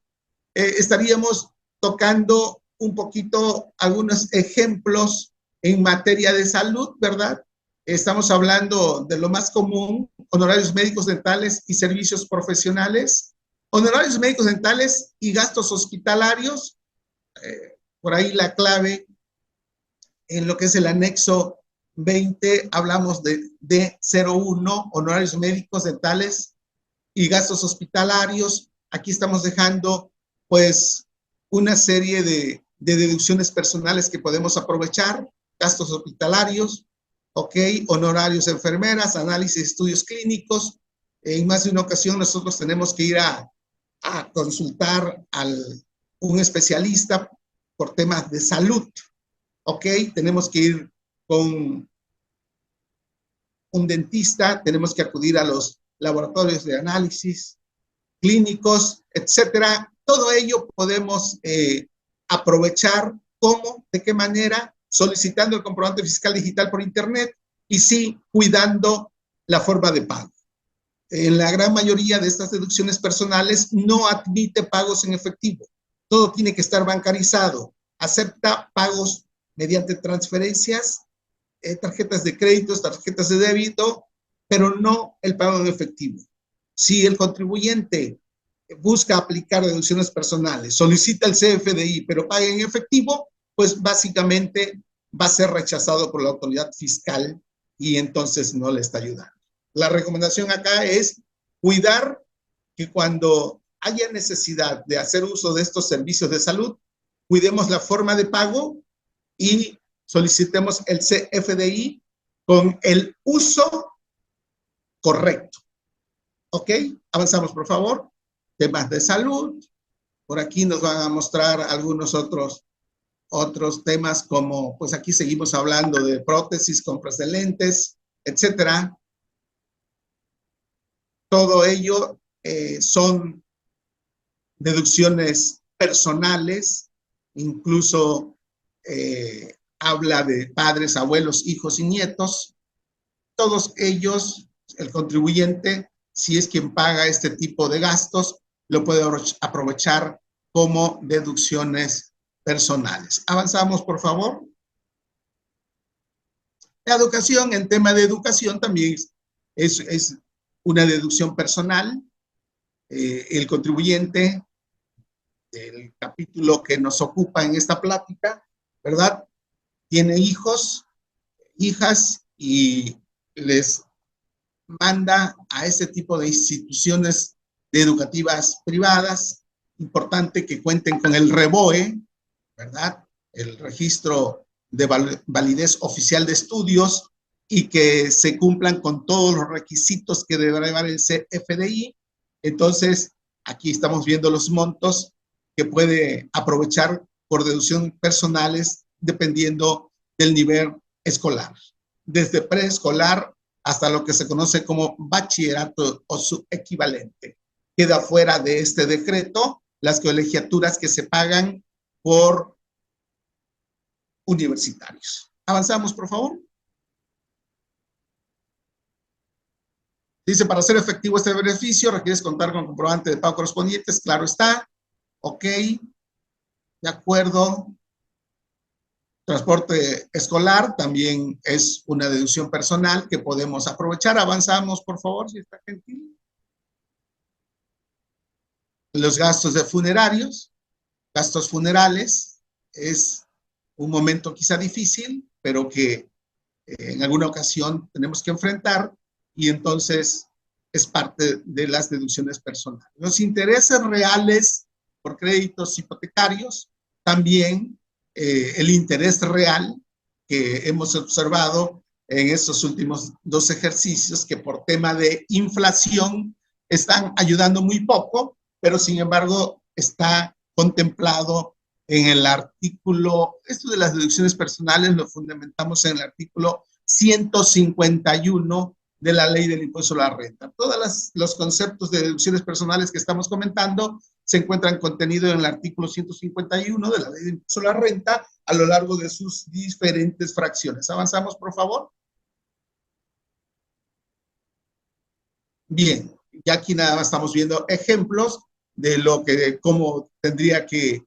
Estaríamos tocando un poquito algunos ejemplos en materia de salud, ¿verdad? Estamos hablando de lo más común, honorarios médicos dentales y servicios profesionales, honorarios médicos dentales y gastos hospitalarios, por ahí la clave en lo que es el anexo 20, hablamos de D01, honorarios médicos dentales y gastos hospitalarios. Aquí estamos dejando pues una serie de deducciones personales que podemos aprovechar, gastos hospitalarios, ok, honorarios de enfermeras, análisis de estudios clínicos. En más de una ocasión nosotros tenemos que ir a consultar a un especialista por temas de salud, ok, tenemos que ir con un dentista, tenemos que acudir a los laboratorios de análisis clínicos, etcétera. Todo ello podemos aprovechar. ¿Cómo? ¿De qué manera? Solicitando el comprobante fiscal digital por internet y sí, cuidando la forma de pago. En la gran mayoría de estas deducciones personales no admite pagos en efectivo. Todo tiene que estar bancarizado. Acepta pagos mediante transferencias, tarjetas de créditos, tarjetas de débito, pero no el pago en efectivo. Si el contribuyente busca aplicar deducciones personales, solicita el CFDI, pero paga en efectivo, pues básicamente va a ser rechazado por la autoridad fiscal y entonces no le está ayudando. La recomendación acá es cuidar que cuando haya necesidad de hacer uso de estos servicios de salud, cuidemos la forma de pago y solicitemos el CFDI con el uso correcto. ¿Ok? Avanzamos, por favor. Temas de salud. Por aquí nos van a mostrar algunos otros temas como, pues aquí seguimos hablando de prótesis, compras de lentes, etcétera. Todo ello son deducciones personales, incluso habla de padres, abuelos, hijos y nietos. Todos ellos, el contribuyente, si es quien paga este tipo de gastos, lo puede aprovechar como deducciones personales. Avanzamos, por favor. La educación, en tema de educación también es una deducción personal. El contribuyente del capítulo que nos ocupa en esta plática, ¿verdad? Tiene hijos, hijas y les manda a este tipo de instituciones educativas privadas. Importante que cuenten con el REBOE, ¿verdad? El registro de validez oficial de estudios y que se cumplan con todos los requisitos que deberá llevar el CFDI. Entonces, aquí estamos viendo los montos que puede aprovechar por deducción personales dependiendo del nivel escolar, desde preescolar hasta lo que se conoce como bachillerato o su equivalente. Queda fuera de este decreto las colegiaturas que se pagan por universitarios. Avanzamos, por favor. Dice, para hacer efectivo este beneficio, requieres contar con comprobante de pago correspondientes. Claro está. Ok. De acuerdo. Transporte escolar también es una deducción personal que podemos aprovechar. Avanzamos, por favor, si está gentil. Los gastos de funerarios, gastos funerales, es un momento quizá difícil, pero que en alguna ocasión tenemos que enfrentar y entonces es parte de las deducciones personales. Los intereses reales por créditos hipotecarios, también el interés real que hemos observado en estos últimos 2 ejercicios que por tema de inflación están ayudando muy poco, pero sin embargo está contemplado en el artículo, esto de las deducciones personales lo fundamentamos en el artículo 151 de la ley del impuesto a la renta. Todos los conceptos de deducciones personales que estamos comentando se encuentran contenidos en el artículo 151 de la ley del impuesto a la renta a lo largo de sus diferentes fracciones. Avanzamos, por favor. Bien, ya aquí nada más estamos viendo ejemplos de cómo tendría que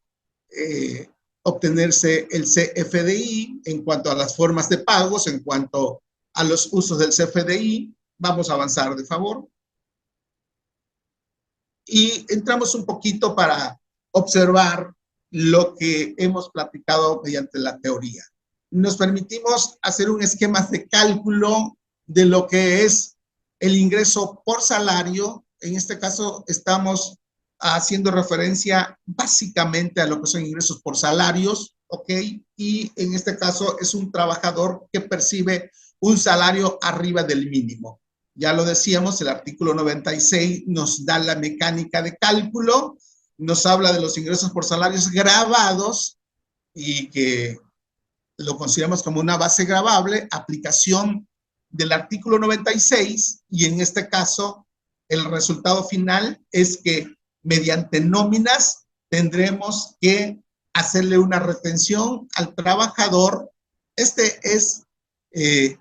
obtenerse el CFDI en cuanto a las formas de pagos, en cuanto a los usos del CFDI. Vamos a avanzar, de favor. Y entramos un poquito para observar lo que hemos platicado mediante la teoría. Nos permitimos hacer un esquema de cálculo de lo que es el ingreso por salario. En este caso estamos haciendo referencia básicamente a lo que son ingresos por salarios, ¿ok? Y en este caso es un trabajador que percibe un salario arriba del mínimo. Ya lo decíamos, el artículo 96 nos da la mecánica de cálculo, nos habla de los ingresos por salarios grabados y que lo consideramos como una base gravable, aplicación del artículo 96 y en este caso el resultado final es que mediante nóminas tendremos que hacerle una retención al trabajador. Este es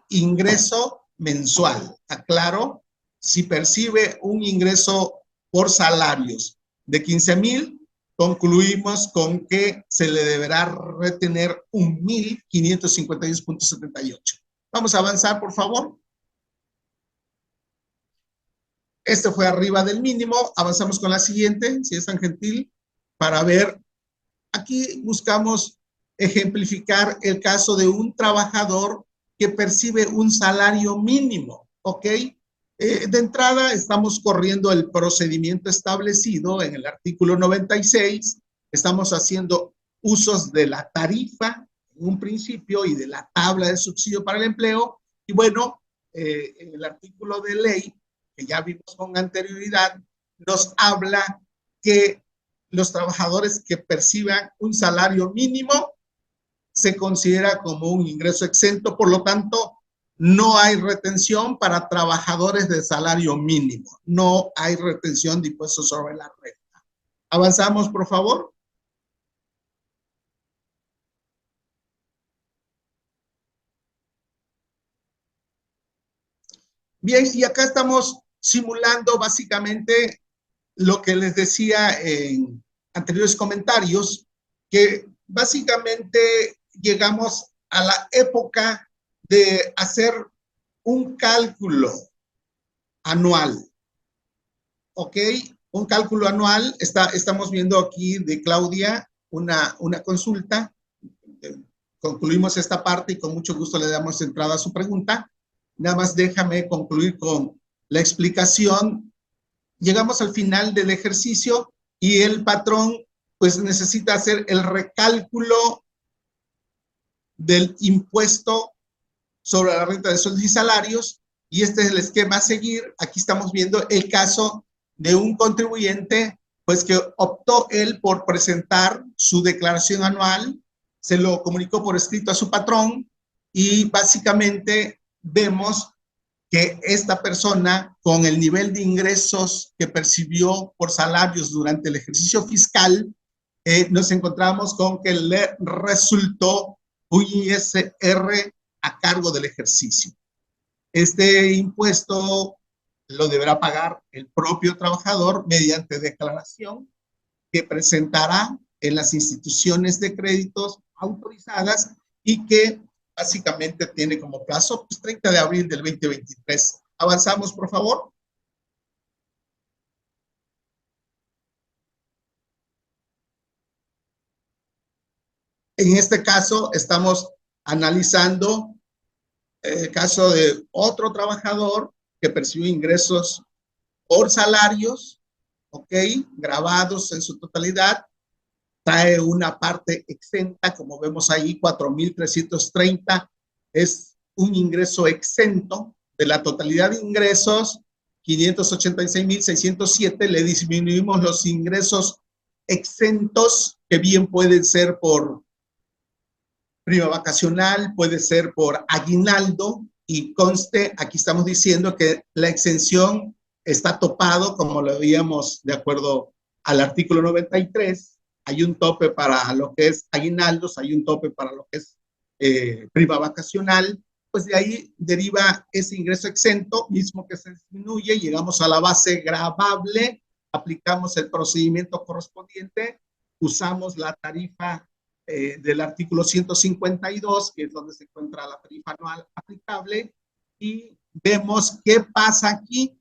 ingreso mensual. Aclaro, si percibe un ingreso por salarios de 15,000, concluimos con que se le deberá retener 1,552.78. Vamos a avanzar, por favor. Este fue arriba del mínimo. Avanzamos con la siguiente, si es tan gentil, para ver. Aquí buscamos ejemplificar el caso de un trabajador que percibe un salario mínimo, ¿ok? De entrada, estamos corriendo el procedimiento establecido en el artículo 96. Estamos haciendo usos de la tarifa en un principio y de la tabla de subsidio para el empleo. Y bueno, en el artículo de ley, que ya vimos con anterioridad, nos habla que los trabajadores que perciban un salario mínimo se considera como un ingreso exento, por lo tanto, no hay retención para trabajadores de salario mínimo, no hay retención de impuestos sobre la renta. Avanzamos, por favor. Bien, y acá estamos simulando básicamente lo que les decía en anteriores comentarios, que básicamente llegamos a la época de hacer un cálculo anual, ¿ok? Un cálculo anual, estamos viendo aquí de Claudia una consulta. Concluimos esta parte y con mucho gusto le damos entrada a su pregunta. Nada más déjame concluir con la explicación. Llegamos al final del ejercicio y el patrón pues necesita hacer el recálculo del impuesto sobre la renta de sueldos y salarios, y este es el esquema a seguir. Aquí estamos viendo el caso de un contribuyente pues que optó él por presentar su declaración anual, se lo comunicó por escrito a su patrón y básicamente vemos que esta persona, con el nivel de ingresos que percibió por salarios durante el ejercicio fiscal, nos encontramos con que le resultó un ISR a cargo del ejercicio. Este impuesto lo deberá pagar el propio trabajador mediante declaración que presentará en las instituciones de créditos autorizadas y que básicamente tiene como plazo pues, 30 de abril del 2023. Avanzamos, por favor. En este caso, estamos analizando el caso de otro trabajador que percibió ingresos por salarios, ¿ok? Grabados en su totalidad. Trae una parte exenta, como vemos ahí, 4,330 es un ingreso exento de la totalidad de ingresos. 586,607 le disminuimos los ingresos exentos, que bien pueden ser por prima vacacional, puede ser por aguinaldo, y conste, aquí estamos diciendo que la exención está topado, como lo veíamos de acuerdo al artículo 93. Hay un tope para lo que es aguinaldos, hay un tope para lo que es prima vacacional, pues de ahí deriva ese ingreso exento, mismo que se disminuye, llegamos a la base gravable, aplicamos el procedimiento correspondiente, usamos la tarifa del artículo 152, que es donde se encuentra la tarifa anual aplicable, y vemos qué pasa aquí.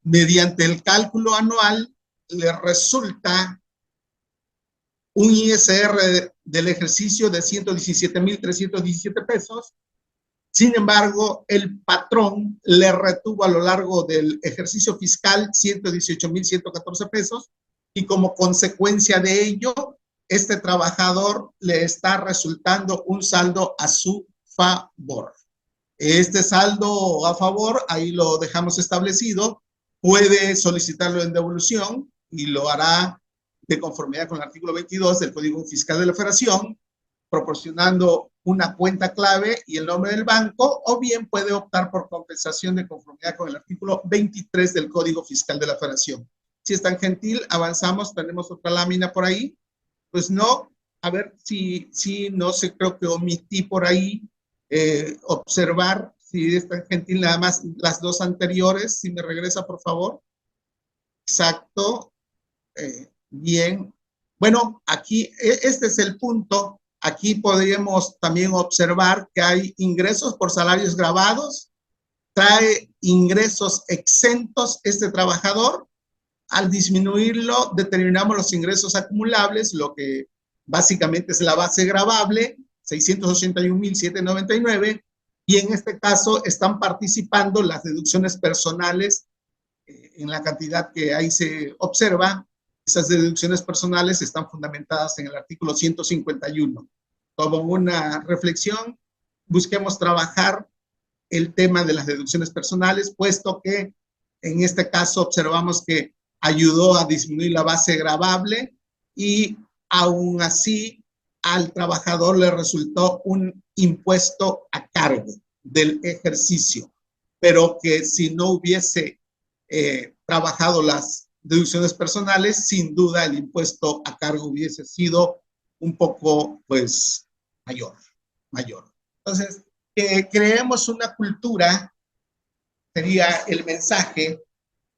Mediante el cálculo anual, le resulta un ISR del ejercicio de 117,317 pesos. Sin embargo, el patrón le retuvo a lo largo del ejercicio fiscal 118,114 pesos, y como consecuencia de ello, este trabajador le está resultando un saldo a su favor. Este saldo a favor, ahí lo dejamos establecido, puede solicitarlo en devolución y lo hará de conformidad con el artículo 22 del Código Fiscal de la Federación, proporcionando una cuenta clave y el nombre del banco, o bien puede optar por compensación de conformidad con el artículo 23 del Código Fiscal de la Federación. Si es tan gentil, avanzamos, tenemos otra lámina por ahí. Pues no, a ver si no sé, creo que omití por ahí observar, si es tan gentil, nada más las dos anteriores, si me regresa por favor. Exacto, bien. Bueno, aquí este es el punto. Aquí podríamos también observar que hay ingresos por salarios grabados trae ingresos exentos este trabajador. Al disminuirlo, determinamos los ingresos acumulables, lo que básicamente es la base gravable, 681,799, y en este caso están participando las deducciones personales en la cantidad que ahí se observa. Esas deducciones personales están fundamentadas en el artículo 151. Como una reflexión, busquemos trabajar el tema de las deducciones personales, puesto que en este caso observamos que ayudó a disminuir la base gravable y aún así al trabajador le resultó un impuesto a cargo del ejercicio, pero que si no hubiese trabajado las deducciones personales, sin duda el impuesto a cargo hubiese sido un poco, pues, mayor. Entonces, que creemos una cultura, sería el mensaje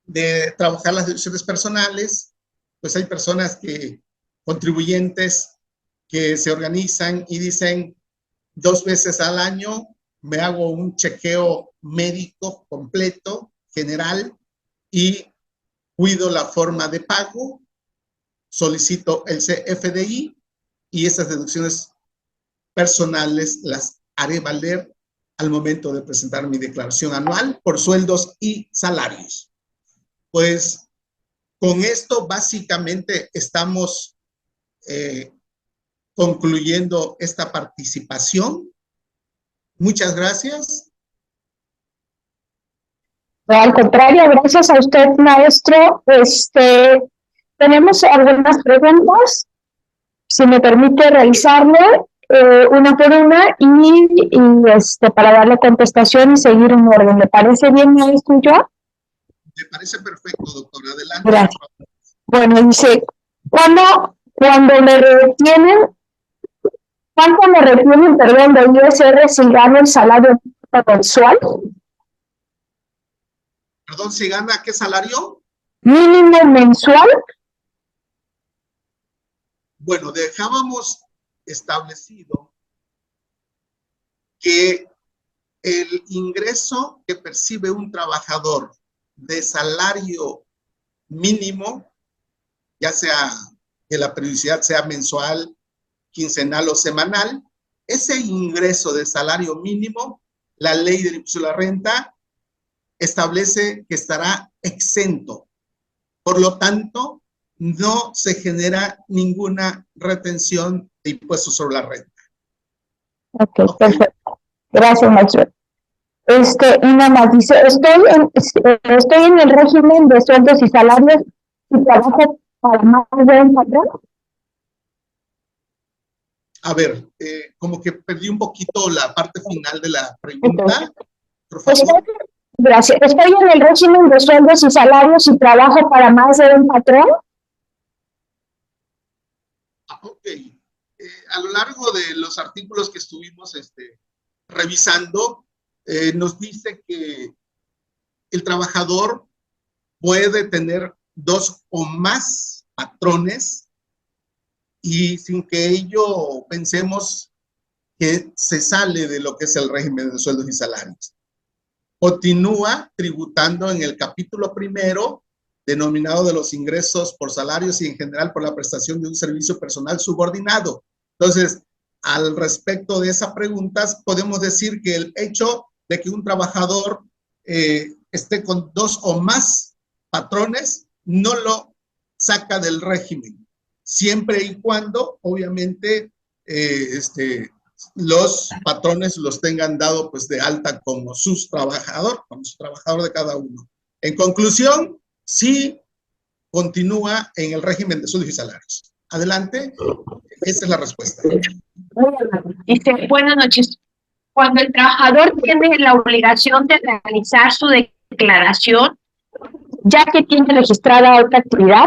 de trabajar las deducciones personales. Pues hay personas contribuyentes que se organizan y dicen 2 veces al año me hago un chequeo médico completo, general, y cuido la forma de pago, solicito el CFDI y esas deducciones personales las haré valer al momento de presentar mi declaración anual por sueldos y salarios. Pues con esto básicamente estamos concluyendo esta participación. Muchas gracias. Al contrario, gracias a usted, maestro. Tenemos algunas preguntas, si me permite realizarle una por una y para darle contestación y seguir un orden. ¿Le parece bien, maestro, y yo? Me parece perfecto, doctor. Adelante. Gracias. Bueno, dice, cuando me retienen, ¿cuánto me retienen, perdón, del ISR si gano el salario mensual? Perdón, ¿si gana qué salario? Mínimo mensual. Bueno, dejábamos establecido que el ingreso que percibe un trabajador de salario mínimo, ya sea que la periodicidad sea mensual, quincenal o semanal, ese ingreso de salario mínimo, la ley del impuesto a la renta establece que estará exento. Por lo tanto, no se genera ninguna retención de impuestos sobre la renta. Ok, perfecto. Gracias, maestro. Una más dice, estoy en el régimen de sueldos y salarios y trabajo para más de un patrón. A ver, como que perdí un poquito la parte final de la pregunta, por favor. Gracias. ¿Estoy en el régimen de sueldos y salarios y trabajo para más de un patrón? Ok. A lo largo de los artículos que estuvimos revisando, nos dice que el trabajador puede tener 2 o más patrones y sin que ello pensemos que se sale de lo que es el régimen de sueldos y salarios. Continúa tributando en el capítulo primero, denominado de los ingresos por salarios y en general por la prestación de un servicio personal subordinado. Entonces, al respecto de esa pregunta, podemos decir que el hecho de que un trabajador esté con 2 o más patrones no lo saca del régimen, siempre y cuando, obviamente, los patrones los tengan dado pues de alta como su trabajador de cada uno. En conclusión, sí continúa en el régimen de sueldos y salarios. Adelante, esa es la respuesta. Buenas noches. Cuando el trabajador tiene la obligación de realizar su declaración, ya que tiene registrada otra actividad,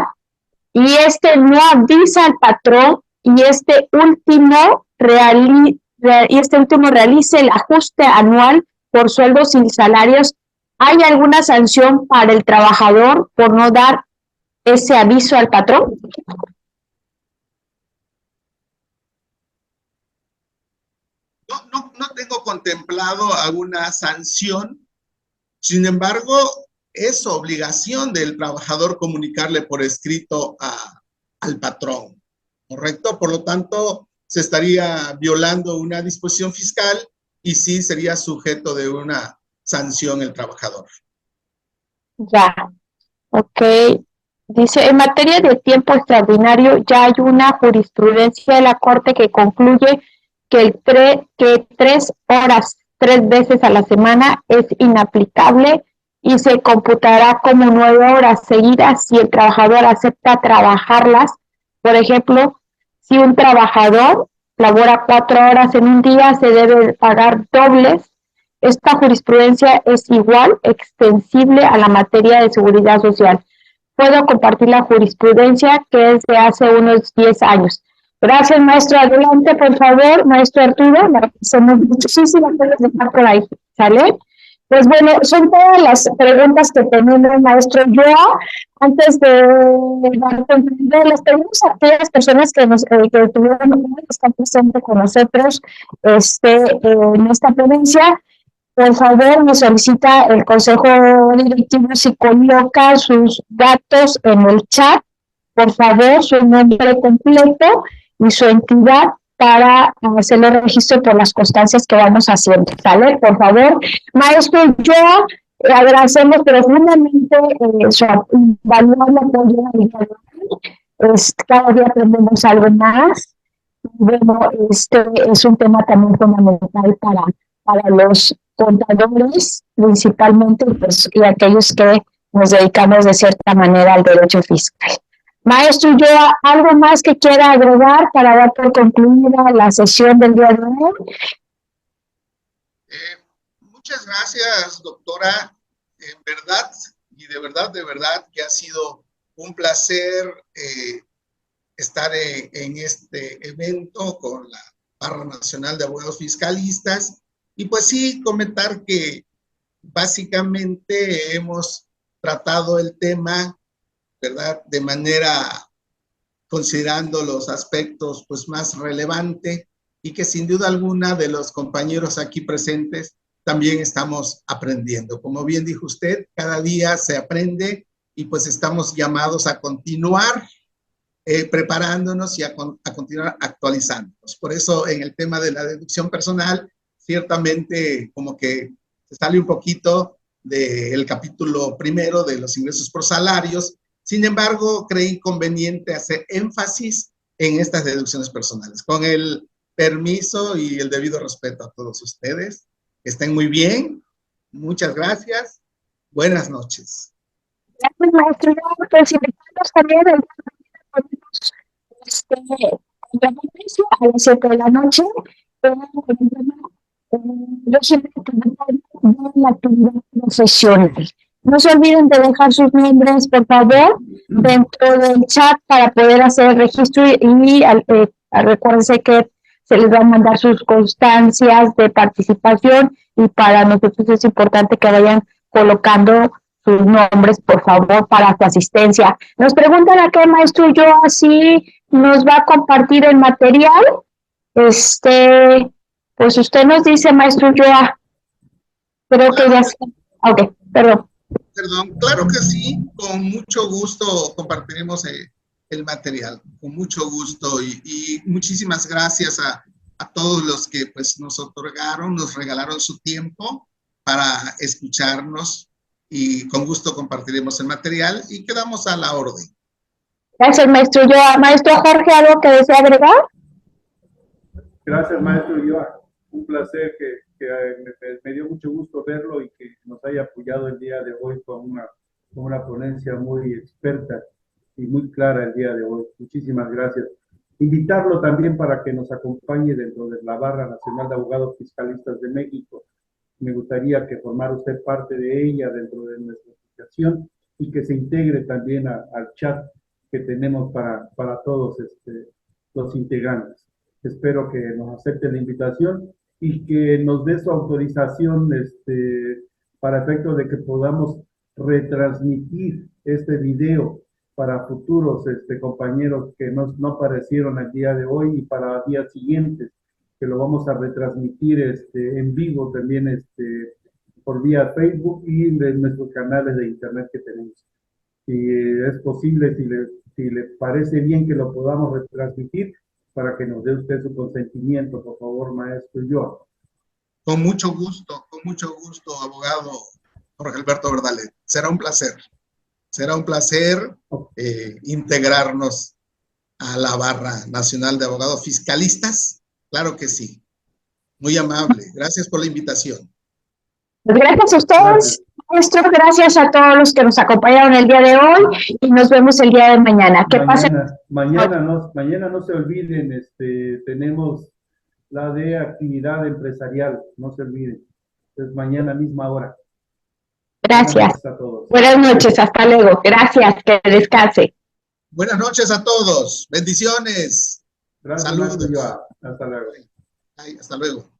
y no avisa al patrón y este último realice el ajuste anual por sueldos y salarios, ¿hay alguna sanción para el trabajador por no dar ese aviso al patrón? No tengo contemplado alguna sanción, Sin embargo, es obligación del trabajador comunicarle por escrito al patrón, ¿correcto? Por lo tanto, se estaría violando una disposición fiscal y sí sería sujeto de una sanción el trabajador. Ya, ok. Dice, en materia de tiempo extraordinario, ya hay una jurisprudencia de la Corte que concluye que 3 horas, 3 veces a la semana es inaplicable y se computará como 9 horas seguidas si el trabajador acepta trabajarlas. Por ejemplo, si un trabajador labora 4 horas en un día, se debe pagar dobles. Esta jurisprudencia es igual, extensible a la materia de seguridad social. Puedo compartir la jurisprudencia que es de hace unos 10 años. Gracias, maestro. Adelante, por favor, maestro Arturo. Somos muchísimas puedes dejar por ahí, ¿sale? Pues bueno, son todas las preguntas que tenemos, maestro. Yo, antes les pedimos a todas las personas que están presentes con nosotros en esta ponencia. Por favor, me solicita el consejo directivo si coloca sus datos en el chat, por favor, su nombre completo y su entidad para hacerle registro por las constancias que vamos haciendo, ¿sale? Por favor, maestro, yo agradecemos profundamente su valioso apoyo. Cada día aprendemos algo más. Bueno, este es un tema también fundamental para los contadores, principalmente, pues, y aquellos que nos dedicamos de cierta manera al derecho fiscal. Maestro, yo algo más que quiera agregar para dar por concluida la sesión del día de hoy. Muchas gracias, doctora. En verdad, y de verdad que ha sido un placer estar en este evento con la Barra Nacional de Abogados Fiscalistas. Y pues sí, comentar que básicamente hemos tratado el tema, ¿verdad?, de manera considerando los aspectos pues más relevantes y que sin duda alguna de los compañeros aquí presentes también estamos aprendiendo. Como bien dijo usted, cada día se aprende y pues estamos llamados a continuar preparándonos y a continuar actualizándonos. Por eso en el tema de la deducción personal, ciertamente como que se sale un poquito del capítulo primero de los ingresos por salarios. Sin embargo, creí conveniente hacer énfasis en estas deducciones personales. Con el permiso y el debido respeto a todos ustedes. Estén muy bien. Muchas gracias. Buenas noches. Gracias, maestro. Pues invitarlos también a las 7 de la noche. La actividad profesional. No se olviden de dejar sus nombres, por favor, dentro del chat para poder hacer el registro y recuérdense que se les va a mandar sus constancias de participación y para nosotros es importante que vayan colocando sus nombres, por favor, para su asistencia. Nos preguntan a qué maestro yo así nos va a compartir el material. Pues usted nos dice, maestro Joa. Creo que ya está. Ok, perdón. Perdón, claro que sí, con mucho gusto compartiremos el material, con mucho gusto y muchísimas gracias a todos los que pues nos otorgaron, nos regalaron su tiempo para escucharnos y con gusto compartiremos el material y quedamos a la orden. Gracias, maestro Joa. Maestro Jorge, ¿algo que desea agregar? Gracias, maestro Joa. Un placer que me dio mucho gusto verlo y que nos haya apoyado el día de hoy con una ponencia muy experta y muy clara el día de hoy. Muchísimas gracias. Invitarlo también para que nos acompañe dentro de la Barra Nacional de Abogados Fiscalistas de México. Me gustaría que formara usted parte de ella dentro de nuestra asociación y que se integre también al chat que tenemos para todos los integrantes. Espero que nos acepte la invitación y que nos dé su autorización para efecto de que podamos retransmitir este video para futuros compañeros que no aparecieron el día de hoy y para días siguientes, que lo vamos a retransmitir en vivo también por vía Facebook y de nuestros canales de internet que tenemos. Si es posible, si le parece bien que lo podamos retransmitir, para que nos dé usted su consentimiento, por favor, maestro Joa. Con mucho gusto, abogado Jorge Alberto Verdalet. Será un placer. Será un placer integrarnos a la barra nacional de abogados fiscalistas. Claro que sí. Muy amable. Gracias por la invitación. Gracias a ustedes, maestro. Gracias a todos los que nos acompañaron el día de hoy y nos vemos el día de mañana. Que pasen. Mañana no se olviden, tenemos la de actividad empresarial, no se olviden. Es mañana misma hora. Gracias. Buenas noches a todos. Buenas noches, hasta luego. Gracias, que descanse. Buenas noches a todos. Bendiciones. Gracias, saludos. Hasta luego. Ay, hasta luego.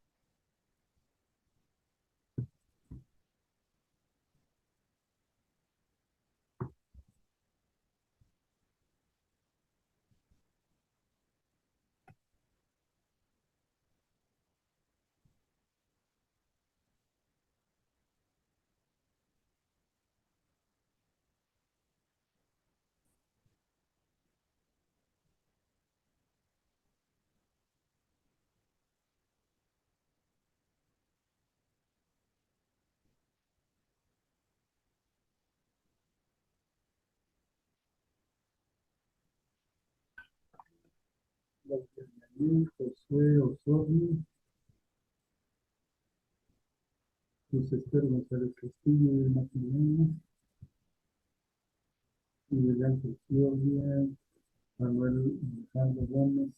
Josué Osorno, José Esther González Castillo, Maquinón, Miguel Ángel Fiordia, Manuel Alejandro Gómez,